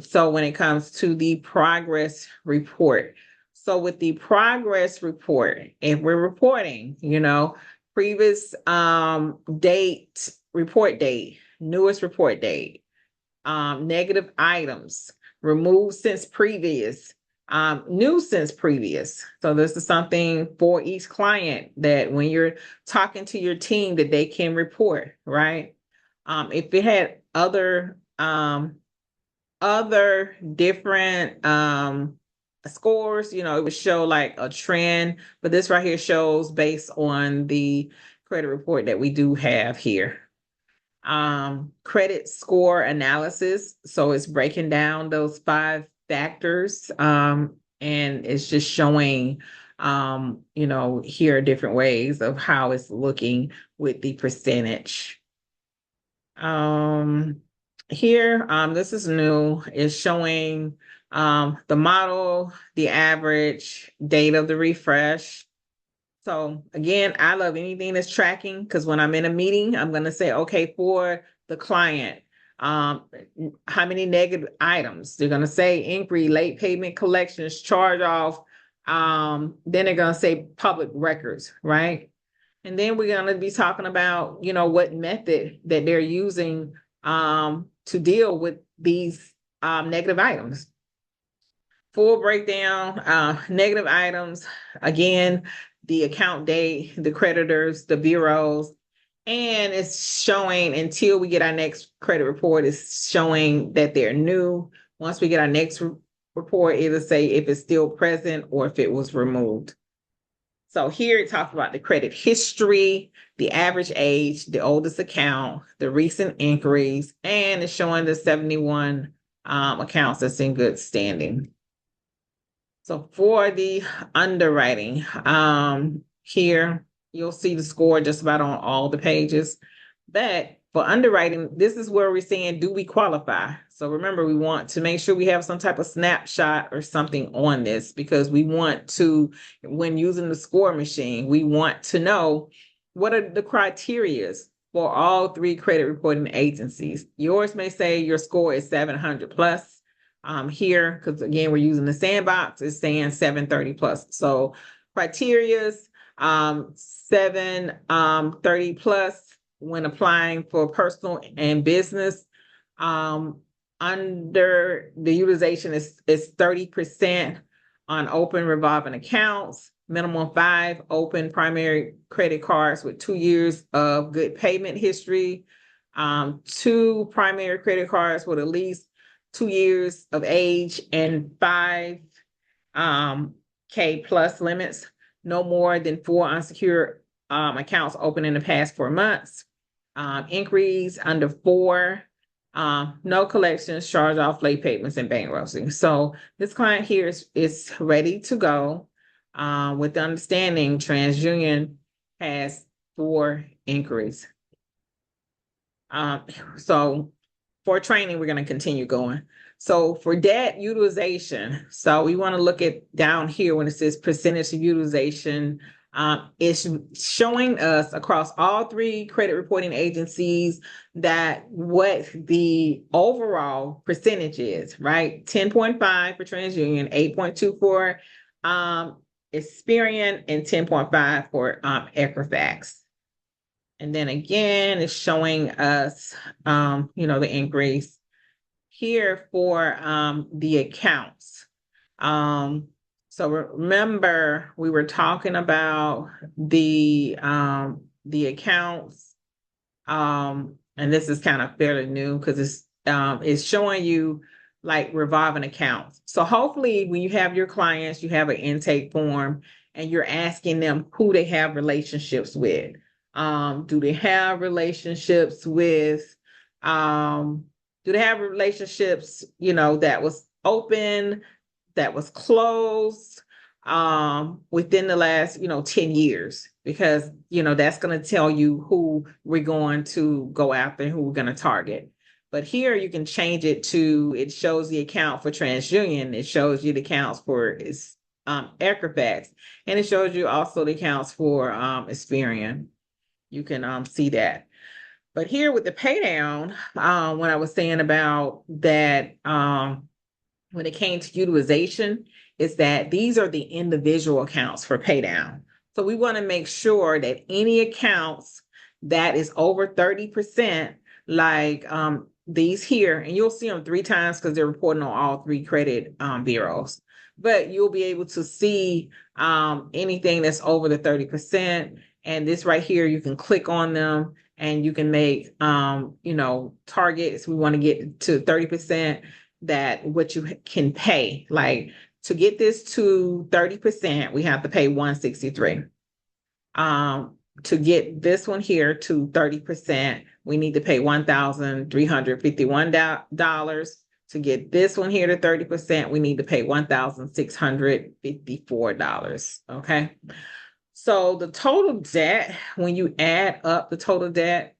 So when it comes to the progress report, so with the progress report, if we're reporting, previous date, report date, newest report date, negative items, removed since previous, new since previous. So this is something for each client that when you're talking to your team that they can report, right? If it had other different scores, it would show like a trend, but this right here shows based on the credit report that we do have here. Credit score analysis. So it's breaking down those 5 factors, and it's just showing, here are different ways of how it's looking with the percentage. Here, this is new, is showing the model, the average, date of the refresh. So again, I love anything that's tracking, because when I'm in a meeting, I'm going to say, okay, for the client, how many negative items? They're going to say inquiry, late payment, collections, charge off. Then they're going to say public records, right? And then we're going to be talking about, what method that they're using to deal with these negative items. Full breakdown, negative items, again, the account date, the creditors, the bureaus, and it's showing until we get our next credit report, it's showing that they're new. Once we get our next report, it'll say if it's still present or if it was removed. So here it talks about the credit history, the average age, the oldest account, the recent inquiries, and it's showing the 71 accounts that's in good standing. So for the underwriting, here you'll see the score just about on all the pages. But for underwriting, this is where we're saying, do we qualify? So remember, we want to make sure we have some type of snapshot or something on this, because we want to, when using the score machine, we want to know what are the criteria for all 3 credit reporting agencies. Yours may say your score is 700 plus. Here, because again, we're using the sandbox, is saying 730 plus. So criteria, 730 plus when applying for personal and business. under the utilization is 30% on open revolving accounts, minimum 5 open primary credit cards with 2 years of good payment history, 2 primary credit cards with at least 2 years of age, and 5 K plus limits, no more than 4 unsecured accounts open in the past 4 months. Inquiries under 4, no collections, charge off, late payments, and bankruptcy. So this client here is ready to go. With the understanding TransUnion has 4 inquiries. So for training, we're going to continue going. So for debt utilization, so we want to look at down here when it says percentage of utilization. It's showing us across all 3 credit reporting agencies that what the overall percentage is, right? 10.5 for TransUnion, 8.2 for Experian, and 10.5 for Equifax. And then again, it's showing us, the increase here for the accounts. So remember, we were talking about the accounts, and this is kind of fairly new because it's showing you like revolving accounts. So hopefully when you have your clients, you have an intake form and you're asking them who they have relationships with. Do they have relationships with, that was open, that was closed, within the last, 10 years, because, that's going to tell you who we're going to go after and who we're going to target. But here you can change it to, it shows the account for TransUnion. It shows you the accounts for Equifax, and it shows you also the accounts for Experian. You can see that. But here with the pay down, when I was saying about that, when it came to utilization, is that these are the individual accounts for pay down. So we want to make sure that any accounts that is over 30%, like these here, and you'll see them 3 times because they're reporting on all 3 credit bureaus. But you'll be able to see anything that's over the 30%. And this right here, you can click on them and you can make, targets. We want to get to 30% that what you can pay. Like to get this to 30%, we have to pay $163. To get this one here to 30%, we need to pay $1,351. To get this one here to 30%, we need to pay $1,654. Okay. So the total debt, when you add up the total debt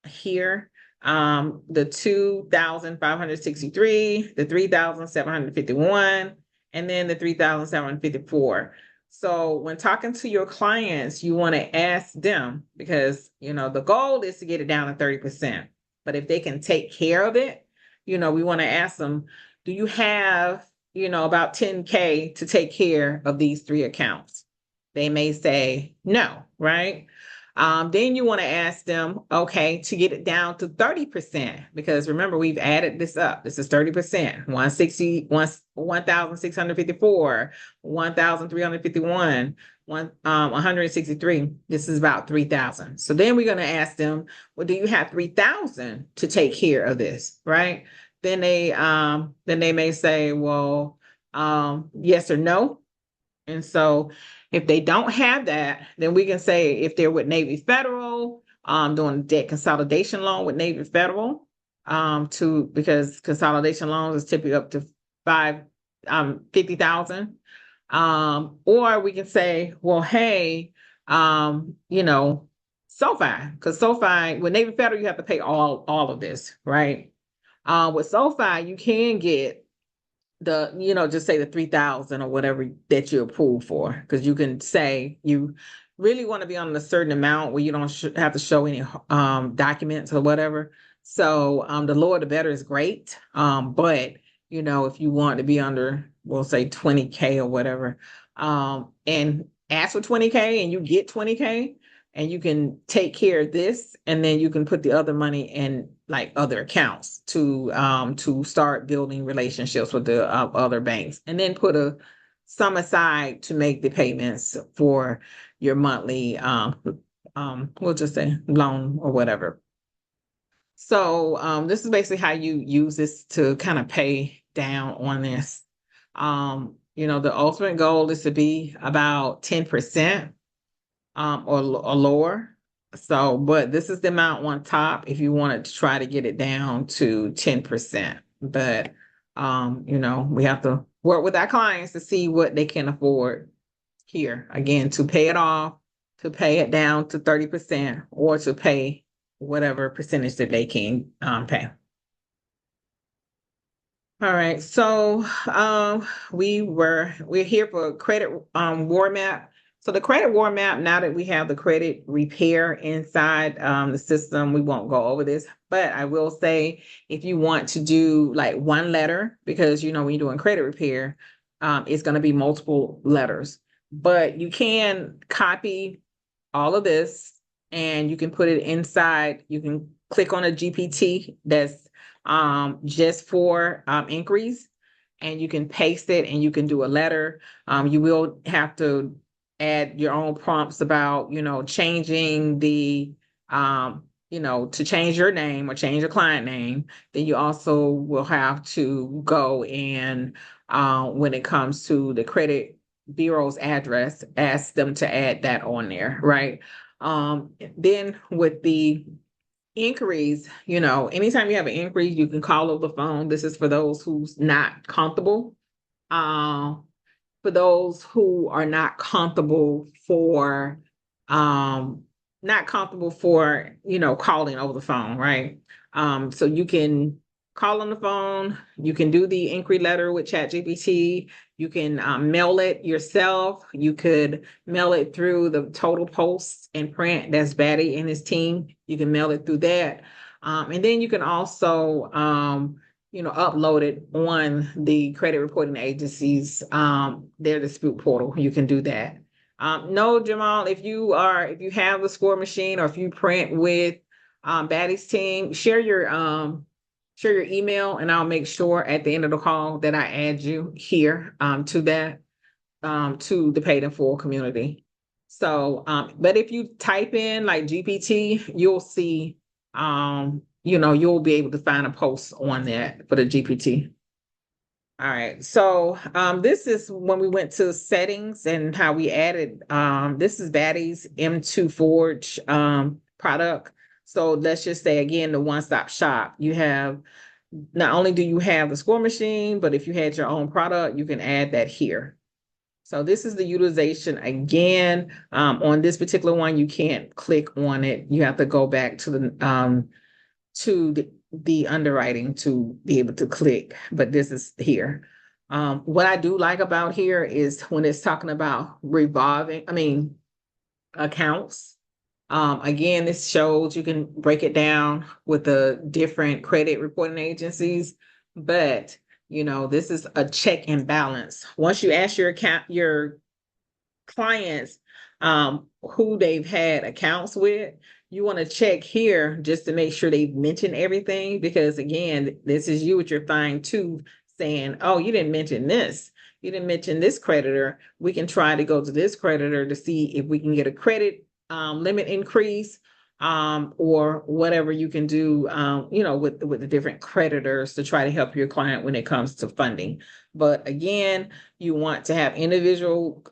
here, the 2,563, the 3,751, and then the 3,754. So when talking to your clients, you want to ask them, because, the goal is to get it down to 30%. But if they can take care of it, we want to ask them, do you have, about 10K to take care of these 3 accounts? They may say no, right? Then you want to ask them, okay, to get it down to 30%, because remember, we've added this up. This is 30%, 1,654, 1,351, 163. This is about 3,000. So then we're going to ask them, well, do you have 3,000 to take care of this, right? Then they may say, well, yes or no. And so if they don't have that, then we can say if they're with Navy Federal, doing debt consolidation loan with Navy Federal, because consolidation loans is typically up to $50,000. Or we can say, well, hey, SoFi, because SoFi, with Navy Federal, you have to pay all of this, right? With SoFi, you can get just say the 3,000 or whatever that you approve for, because you can say you really want to be on a certain amount where you don't have to show any documents or whatever. So the lower the better is great. But if you want to be under, we'll say 20K or whatever, and ask for 20K and you get 20K, and you can take care of this, and then you can put the other money in like other accounts to start building relationships with the other banks, and then put some aside to make the payments for your monthly we'll just say loan or whatever. So this is basically how you use this to kind of pay down on this. The ultimate goal is to be about 10% or lower. So, but this is the amount on top if you wanted to try to get it down to 10%. But we have to work with our clients to see what they can afford here. Again, to pay it off, to pay it down to 30%, or to pay whatever percentage that they can pay. All right, so we're here for credit war map. So the credit war map, now that we have the credit repair inside the system, we won't go over this, but I will say if you want to do like one letter, because when you're doing credit repair, it's going to be multiple letters, but you can copy all of this and you can put it inside. You can click on a GPT that's just for inquiries, and you can paste it and you can do a letter. You will have to add your own prompts about, changing the, to change your name or change your client name. Then you also will have to go and when it comes to the credit bureau's address, ask them to add that on there, right? Then with the inquiries, anytime you have an inquiry, you can call over the phone. This is for those who's not comfortable. For those who are not comfortable for, calling over the phone, right? So you can call on the phone. You can do the inquiry letter with ChatGPT. You can mail it yourself. You could mail it through the Total Post and Print. That's Batty and his team. You can mail it through that. And then you can also, upload it on the credit reporting agencies, their dispute portal. You can do that. No, Jamal, if you have the score machine, or if you print with Batty's team, share your email, and I'll make sure at the end of the call that I add you here to that, to the Paid in Full community. So, but if you type in like GPT, you'll see, you'll be able to find a post on that for the GPT. All right, so this is when we went to settings and how we added, this is Batty's M2 Forge product. So let's just say, again, the one-stop shop. You have, not only do you have the score machine, but if you had your own product, you can add that here. So this is the utilization. Again, on this particular one, you can't click on it. You have to go back to the underwriting to be able to click, but this is here. What I do like about here is when it's talking about accounts. Again, this shows you can break it down with the different credit reporting agencies, but this is a check and balance. Once you ask your clients who they've had accounts with, you want to check here just to make sure they've mentioned everything, because again, this is you with your fine tooth saying, oh, you didn't mention this. You didn't mention this creditor. We can try to go to this creditor to see if we can get a credit limit increase, or whatever you can do, with the different creditors to try to help your client when it comes to funding. But again, you want to have individual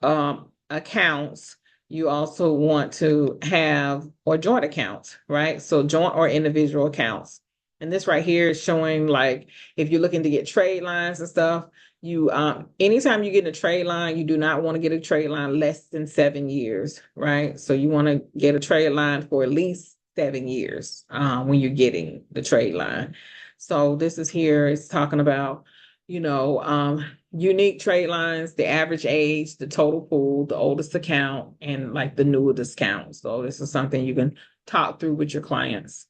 accounts. You also want to have or joint accounts, right? So joint or individual accounts. And this right here is showing, like, if you're looking to get trade lines and stuff, you anytime you get a trade line, you do not want to get a trade line less than 7 years, right? So you want to get a trade line for at least 7 years when you're getting the trade line. So this is here, it's talking about, unique trade lines, the average age, the total pool, the oldest account, and like the newest account. So this is something you can talk through with your clients.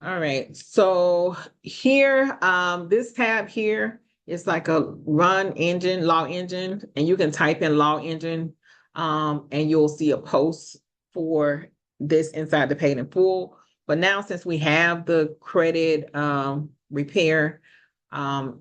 All right, so here, this tab here is like a run engine, law engine, and you can type in law engine, and you'll see a post for this inside the paid in full. But now since we have the credit repair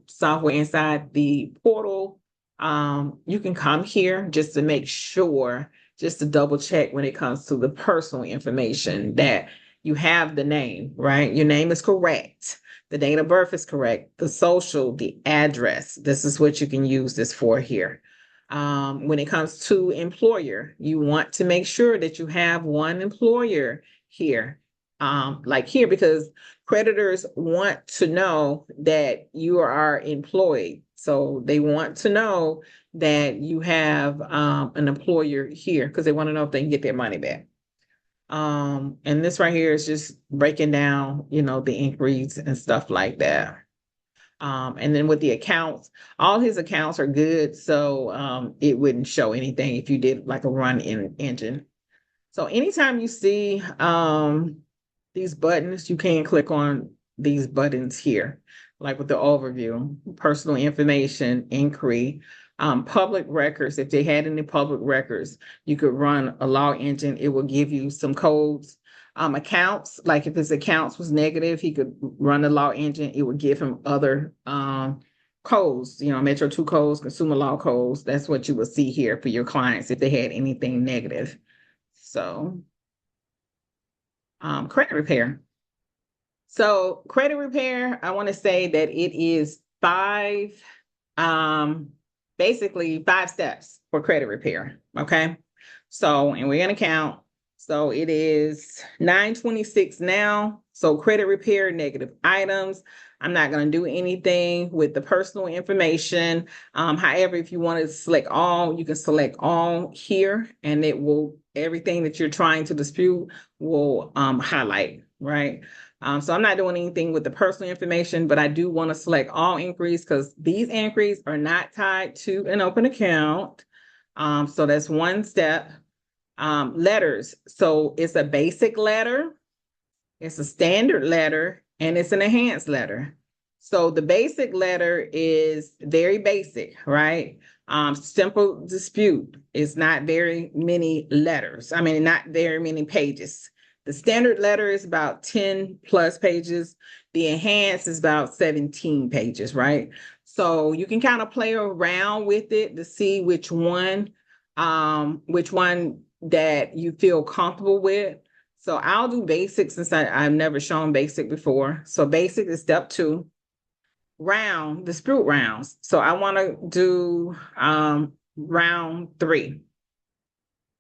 software inside the portal, you can come here just to make sure, just to double check when it comes to the personal information that you have the name, right? Your name is correct. The date of birth is correct. The social, the address. This is what you can use this for here. When it comes to employer, you want to make sure that you have one employer here. Like here, because creditors want to know that you are employed. So they want to know that you have an employer here because they want to know if they can get their money back. And this right here is just breaking down, the inquiries and stuff like that. And then with the accounts, all his accounts are good. So it wouldn't show anything if you did like a run in engine. So anytime you see these buttons, you can click on these buttons here, like with the overview, personal information, inquiry, public records. If they had any public records, you could run a log engine. It will give you some codes. Accounts, like if his accounts was negative, he could run the law engine. It would give him other codes, Metro 2 codes, consumer law codes. That's what you will see here for your clients if they had anything negative. So credit repair. So credit repair, I want to say that it is basically 5 steps for credit repair. Okay. So, and we're going to count. So it is 9:26 now. So credit repair, negative items. I'm not going to do anything with the personal information. However, if you want to select all, you can select all here, and it will, everything that you're trying to dispute will highlight, right? So I'm not doing anything with the personal information, but I do want to select all inquiries because these inquiries are not tied to an open account. So that's one step. Letters. So it's a basic letter, it's a standard letter, and it's an enhanced letter. So the basic letter is very basic, right? Simple dispute. It's not very many letters. I mean, not very many pages. The standard letter is about 10 plus pages. The enhanced is about 17 pages, right? So you can kind of play around with it to see which one that you feel comfortable with. So I'll do basic since I've never shown basic before. So basic is step 2. Round, dispute rounds. So I want to do round 3.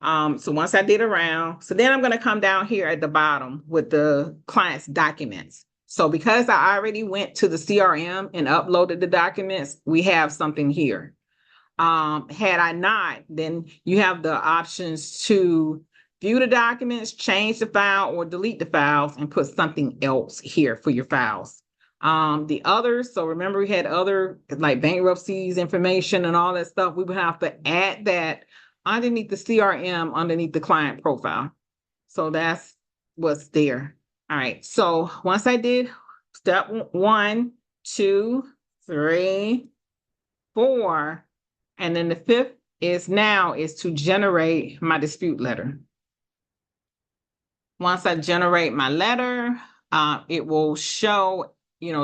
So once I did a round, so then I'm going to come down here at the bottom with the client's documents. So because I already went to the CRM and uploaded the documents, we have something here. Had I not, then you have the options to view the documents, change the file, or delete the files and put something else here for your files. The others, so remember we had other like bankruptcies information and all that stuff. We would have to add that underneath the CRM, underneath the client profile. So that's what's there. All right. So once I did step 1, 2, 3, 4, and then the 5th is to generate my dispute letter. Once I generate my letter, it will show,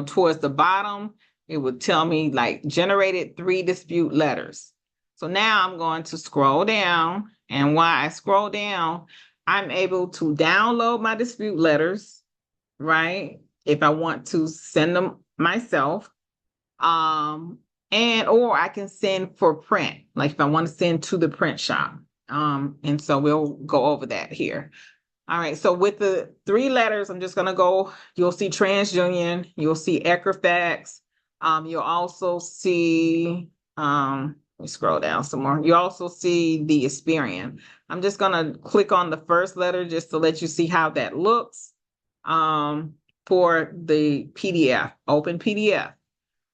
towards the bottom, it will tell me like generated 3 dispute letters. So now I'm going to scroll down, and while I scroll down, I'm able to download my dispute letters, right? If I want to send them myself. Or I can send for print, like if I want to send to the print shop. And so we'll go over that here. All right, so with the 3 letters, I'm just going to go, you'll see TransUnion, you'll see Equifax, you'll also see, let me scroll down some more. You also see the Experian. I'm just going to click on the first letter just to let you see how that looks for the PDF, open PDF.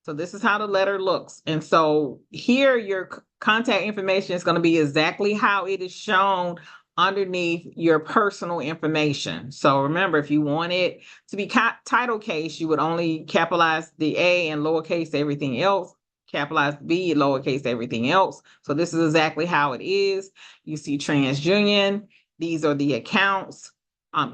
So this is how the letter looks. And so here your contact information is going to be exactly how it is shown underneath your personal information. So remember, if you want it to be title case, you would only capitalize the A and lowercase everything else, capitalize B, lowercase everything else. So this is exactly how it is. You see TransUnion, these are the accounts.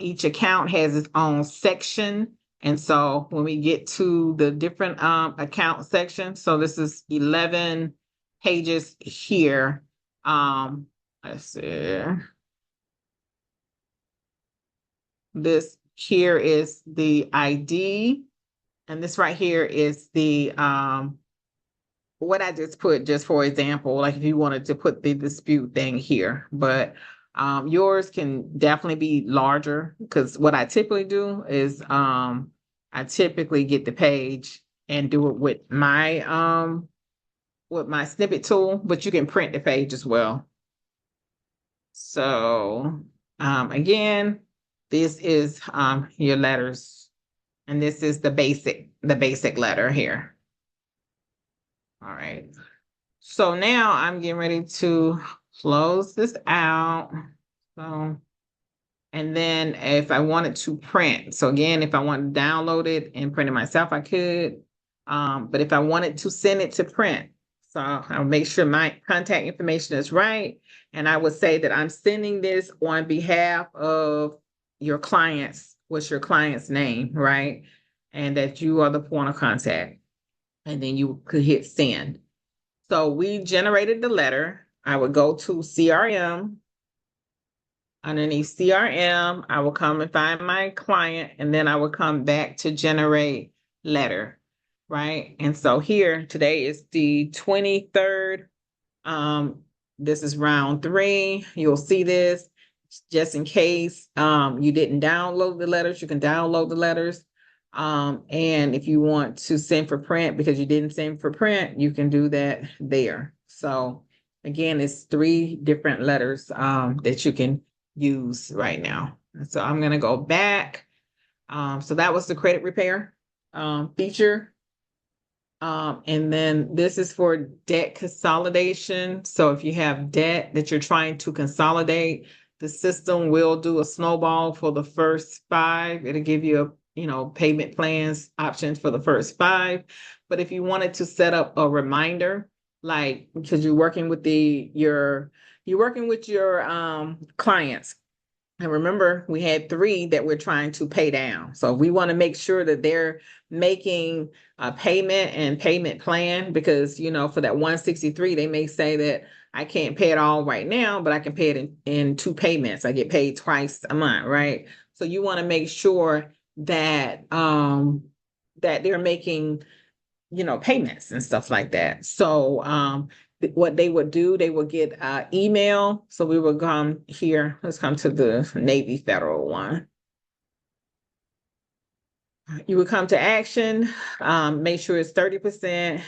Each account has its own section. And so when we get to the different account sections, so this is 11 pages here. Let's see. This here is the ID, and this right here is the what I just put, just for example, like if you wanted to put the dispute thing here, but yours can definitely be larger, because what I typically do is I typically get the page and do it with my snippet tool, but you can print the page as well. So again, this is your letters, and this is the basic letter here. All right. So now I'm getting ready to close this out. So, and then if I wanted to print, so again, if I want to download it and print it myself, I could. But if I wanted to send it to print, so I'll make sure my contact information is right. And I would say that I'm sending this on behalf of your clients. What's your client's name, right? And that you are the point of contact. And then you could hit send. So we generated the letter. I would go to CRM. Underneath CRM, I will come and find my client, and then I will come back to generate letter, right? And so here, today is the 23rd. This is round 3. You'll see this just in case you didn't download the letters. You can download the letters. And if you want to send for print because you didn't send for print, you can do that there. So again, it's 3 different letters that you can use right now. So I'm going to go back. So that was the credit repair feature. And then this is for debt consolidation. So if you have debt that you're trying to consolidate, the system will do a snowball for the first 5. It'll give you payment plans options for the first 5. But if you wanted to set up a reminder, like because you're working with your clients. And remember, we had 3 that we're trying to pay down. So we want to make sure that they're making a payment and payment plan, because, for that 163, they may say that I can't pay it all right now, but I can pay it in 2 payments. I get paid twice a month, right? So you want to make sure that that they're making, payments and stuff like that. So what they would do, they would get email. So we will come here. Let's come to the Navy Federal one. You would come to action, make sure it's 30%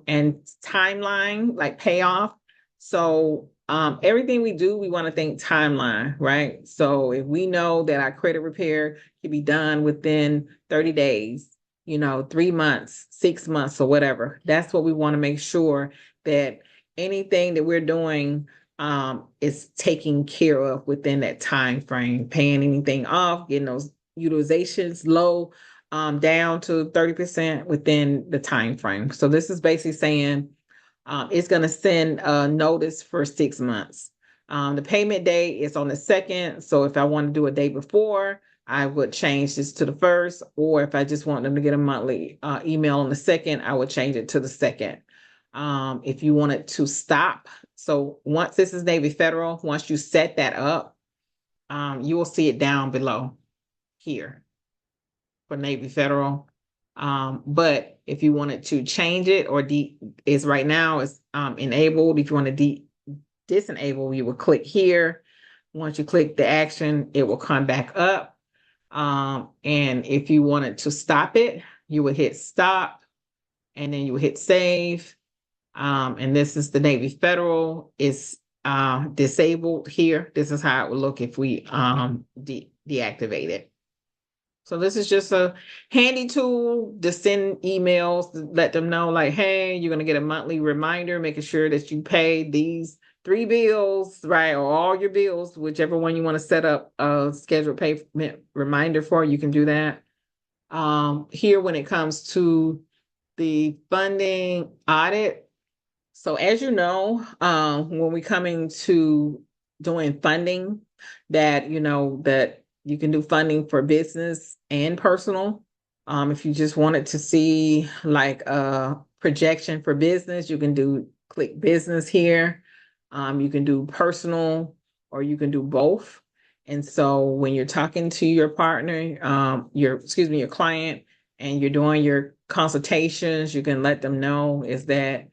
and timeline, like payoff. So everything we do, we want to think timeline, right? So if we know that our credit repair can be done within 30 days, 3 months, 6 months, or whatever, that's what we want to make sure that anything that we're doing is taken care of within that time frame, paying anything off, getting those utilizations low down to 30% within the time frame. So this is basically saying it's going to send a notice for 6 months. The payment date is on the 2nd. So if I want to do a day before, I would change this to the 1st, or if I just want them to get a monthly email on the 2nd, I would change it to the 2nd. If you wanted to stop, so once this is Navy Federal, once you set that up, you will see it down below here for Navy Federal. But if you wanted to change it, or is right now it's enabled. If you want to disenable, you will click here. Once you click the action, it will come back up. And if you wanted to stop it, you would hit stop, and then you would hit save. And this is the Navy Federal. It's disabled here. This is how it would look if we deactivate it. So this is just a handy tool to send emails, to let them know like, hey, you're going to get a monthly reminder, making sure that you pay these 3 bills, right? Or all your bills, whichever one you want to set up a scheduled payment reminder for, you can do that. Here, when it comes to the funding audit. So as you know, when we coming to doing funding, that, that you can do funding for business and personal. If you just wanted to see like a projection for business, you can click business here. You can do personal, or you can do both. And so when you're talking to your partner, your client, and you're doing your consultations, you can let them know is that,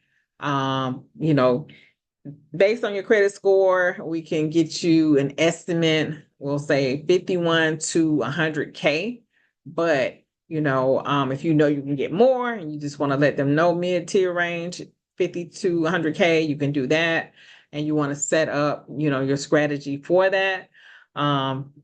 based on your credit score, we can get you an estimate, we'll say 51 to 100K. But, if you know you can get more and you just want to let them know mid-tier range, 50 to 100K, you can do that. And you want to set up, your strategy for that.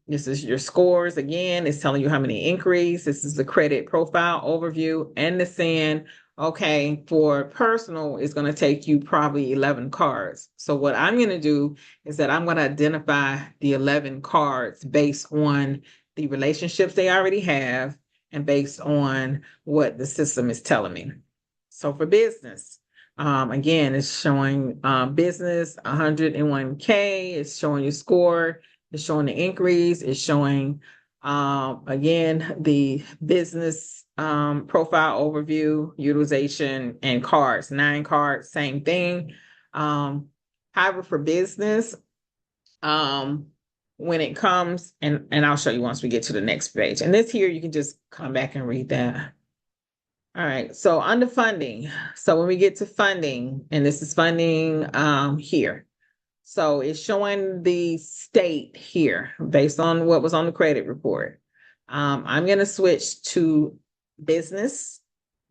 This is your scores. Again, it's telling you how many inquiries. This is the credit profile overview, and it's saying, okay, for personal, it's going to take you probably 11 cards. So what I'm going to do is that I'm going to identify the 11 cards based on the relationships they already have and based on what the system is telling me. So for business, again, it's showing business 101K. It's showing your score. It's showing the inquiries. It's showing, again, the business profile overview, utilization, and cards. 9 cards, same thing. However, for business, when it comes, and I'll show you once we get to the next page. And this here, you can just come back and read that. All right, so under funding. So when we get to funding, and this is funding here. So it's showing the state here based on what was on the credit report. I'm going to switch to business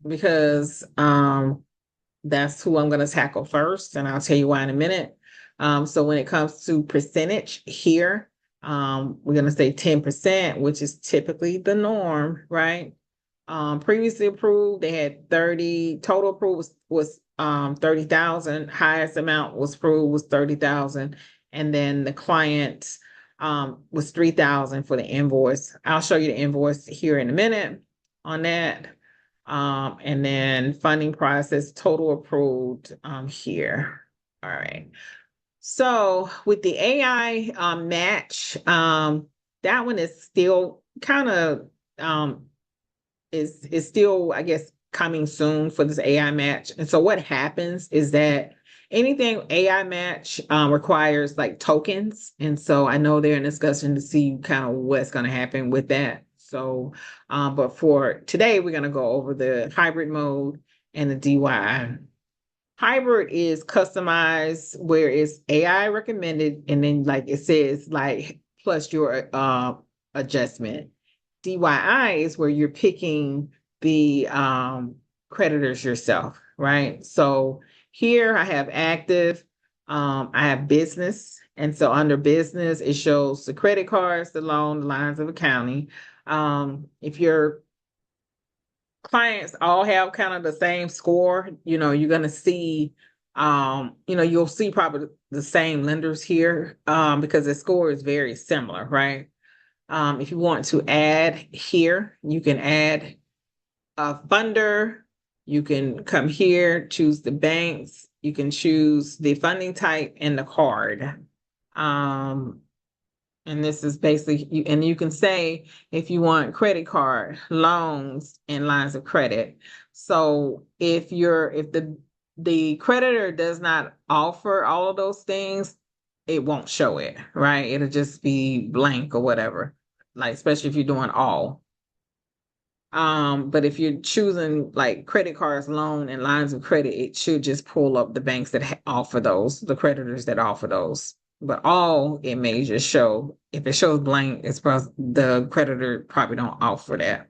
because that's who I'm going to tackle first, and I'll tell you why in a minute. So when it comes to percentage here, we're going to say 10%, which is typically the norm, right? Previously approved, they had 30, total approved was 30,000. Highest amount was approved was 30,000. And then the client was 3,000 for the invoice. I'll show you the invoice here in a minute on that. And then funding process, total approved here. All right. So with the AI match, that one is still kind of is still, I guess, coming soon for this AI match. And so what happens is that anything AI match requires like tokens. And so I know they're in discussion to see kind of what's going to happen with that. So, but for today, we're going to go over the hybrid mode and the DIY. Hybrid is customized where it's AI recommended. And then like it says, like, plus your adjustment. DIY is where you're picking the creditors yourself, right? So here I have active, I have business. And so under business, it shows the credit cards, the loan, the lines of accounting. If your clients all have kind of the same score, you're going to see, you'll see probably the same lenders here because the score is very similar, right? If you want to add here, you can add a funder. You can come here, choose the banks. You can choose the funding type and the card. And this is basically, and you can say if you want credit card, loans, and lines of credit. So if the creditor does not offer all of those things, it won't show it, right? It'll just be blank or whatever, like, especially if you're doing all. But if you're choosing like credit cards, loan, and lines of credit, it should just pull up the banks that offer those, the creditors that offer those. But all it may just show, if it shows blank, it's because the creditor probably don't offer that.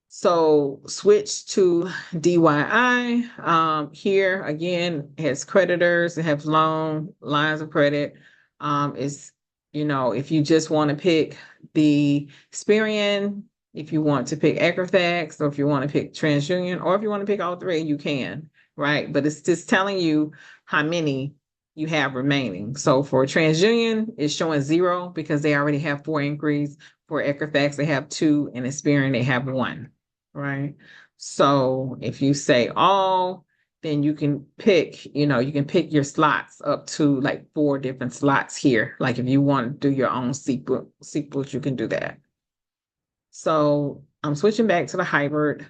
So switch to DIY. Here again, it has creditors, it has loan, lines of credit. It's, if you just want to pick the Experian, if you want to pick Equifax, or if you want to pick TransUnion, or if you want to pick all three, you can, right? But it's just telling you how many you have remaining. So for TransUnion, it's showing 0 because they already have 4 inquiries. For Equifax, they have 2, and Experian, they have 1, right? So if you say all, then you can pick, you can pick your slots up to like 4 different slots here. Like if you want to do your own sequels, you can do that. So I'm switching back to the hybrid.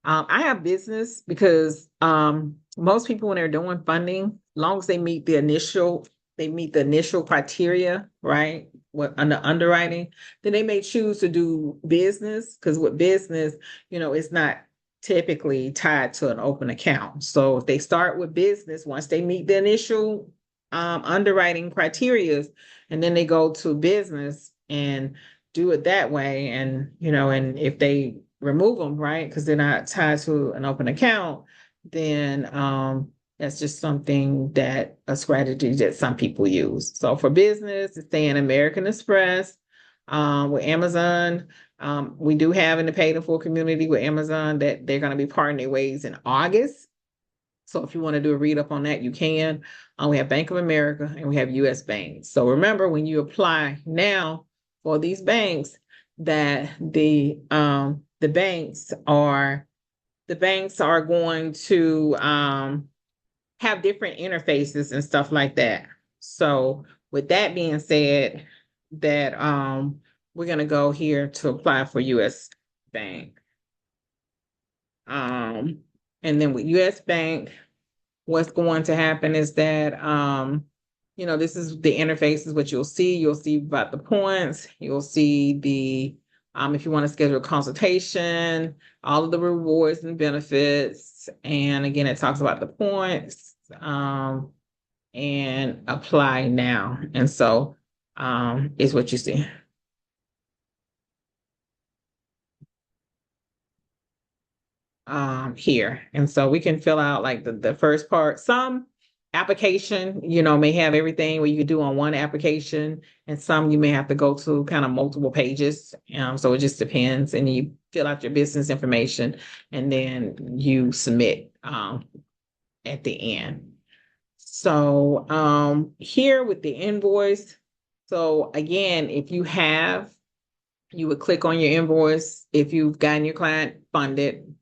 I have business because most people when they're doing funding, as long as they meet the initial criteria, right? What under underwriting, then they may choose to do business because with business, it's not typically tied to an open account. So if they start with business, once they meet the initial underwriting criteria, and then they go to business and do it that way. And, and if they remove them, right, because they're not tied to an open account, then that's just something that a strategy that some people use. So for business, it's saying American Express, with Amazon. We do have in the paid in full community with Amazon that they're going to be parting their ways in August. So if you want to do a read up on that, you can. We have Bank of America and we have US Bank. So remember when you apply now for these banks that the banks are going to have different interfaces and stuff like that. So with that being said, that we're gonna go here to apply for US Bank. And then with US Bank, what's going to happen is that this is the interfaces, what you'll see about the points, you'll see the if you want to schedule a consultation, all of the rewards and benefits, and again it talks about the points, and apply now. And so is what you see. Here. And so we can fill out like the first part. Some application, may have everything where you can do on one application, and some you may have to go to kind of multiple pages. So it just depends. And you fill out your business information and then you submit at the end. So here with the invoice. So again, if you would click on your invoice if you've gotten your client funded.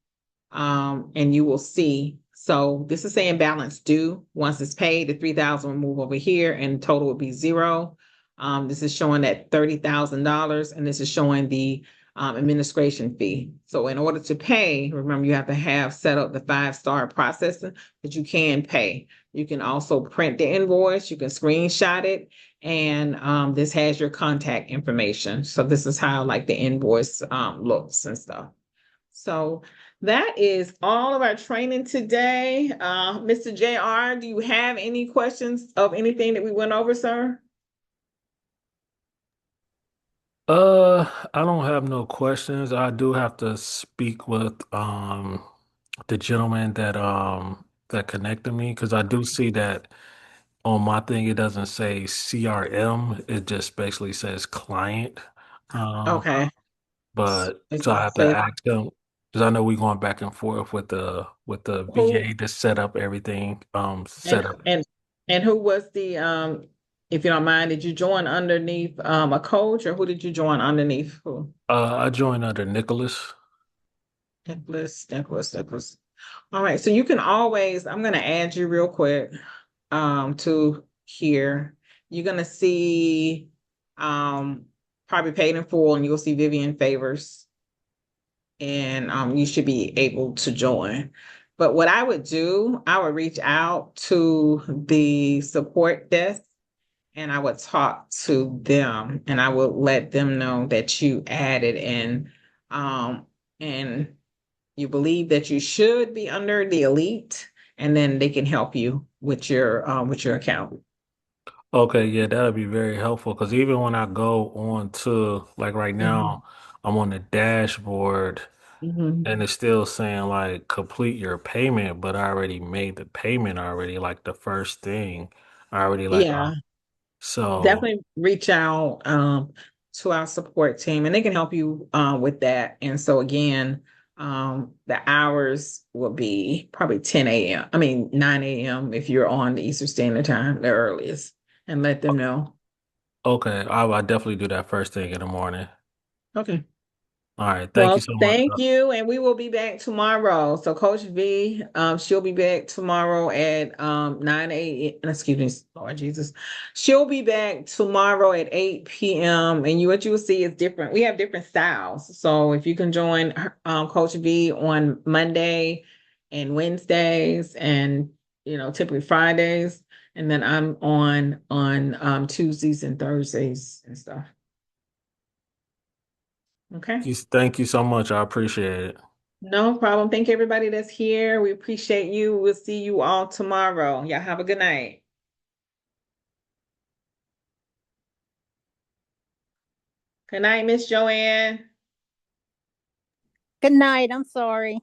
And you will see, so this is saying balance due. Once it's paid, the 3,000 will move over here and total would be 0. This is showing that $30,000, and this is showing the administration fee. So in order to pay, remember you have to have set up the 5-star processing that you can pay. You can also print the invoice, you can screenshot it, and this has your contact information. So this is how like the invoice looks and stuff. So that is all of our training today. Mr. JR, do you have any questions of anything that we went over, sir? I don't have no questions. I do have to speak with the gentleman that connected me, because I do see that on my thing it doesn't say CRM, it just basically says client. Okay. But It's so I gonna have to say- ask them, because I know we're going back and forth with the VA to set up everything. Set up. And who was the if you don't mind, did you join underneath a coach, or who did you join underneath? Who? I joined under Nicholas. Nicholas. All right, so you can always, I'm gonna add you real quick to here. You're gonna see probably paid in full, and you'll see Vivian Favors, and you should be able to join. But what I would do, I would reach out to the support desk and I would talk to them, and I would let them know that you added and you believe that you should be under the elite, and then they can help you with your account. Okay, yeah, that'll be very helpful, because even when I go on to, like right now, I'm on the dashboard Mhm. and it's still saying like complete your payment, but I already made the payment already, like the first thing. I already Yeah, so definitely reach out to our support team, and they can help you with that. And so again, the hours will be probably 10 a.m. I mean 9 a.m. if you're on the Eastern Standard Time, the earliest, and let them know. okay, I definitely do that first thing in the morning. Okay. All right. Thank Well, you so much. thank you, and we will be back tomorrow. So Coach V, she'll be back tomorrow at 9 a.m. Excuse me, Lord Jesus. She'll be back tomorrow at 8 p.m. And what you will see is different. We have different styles. So if you can join Coach V on Monday and Wednesdays and typically Fridays, and then I'm on Tuesdays and Thursdays and stuff. Okay. Thank you so much. I appreciate it. No problem. Thank you, everybody that's here. We appreciate you. We'll see you all tomorrow. Y'all have a good night. Good night, Miss Joanne. Good night. I'm sorry.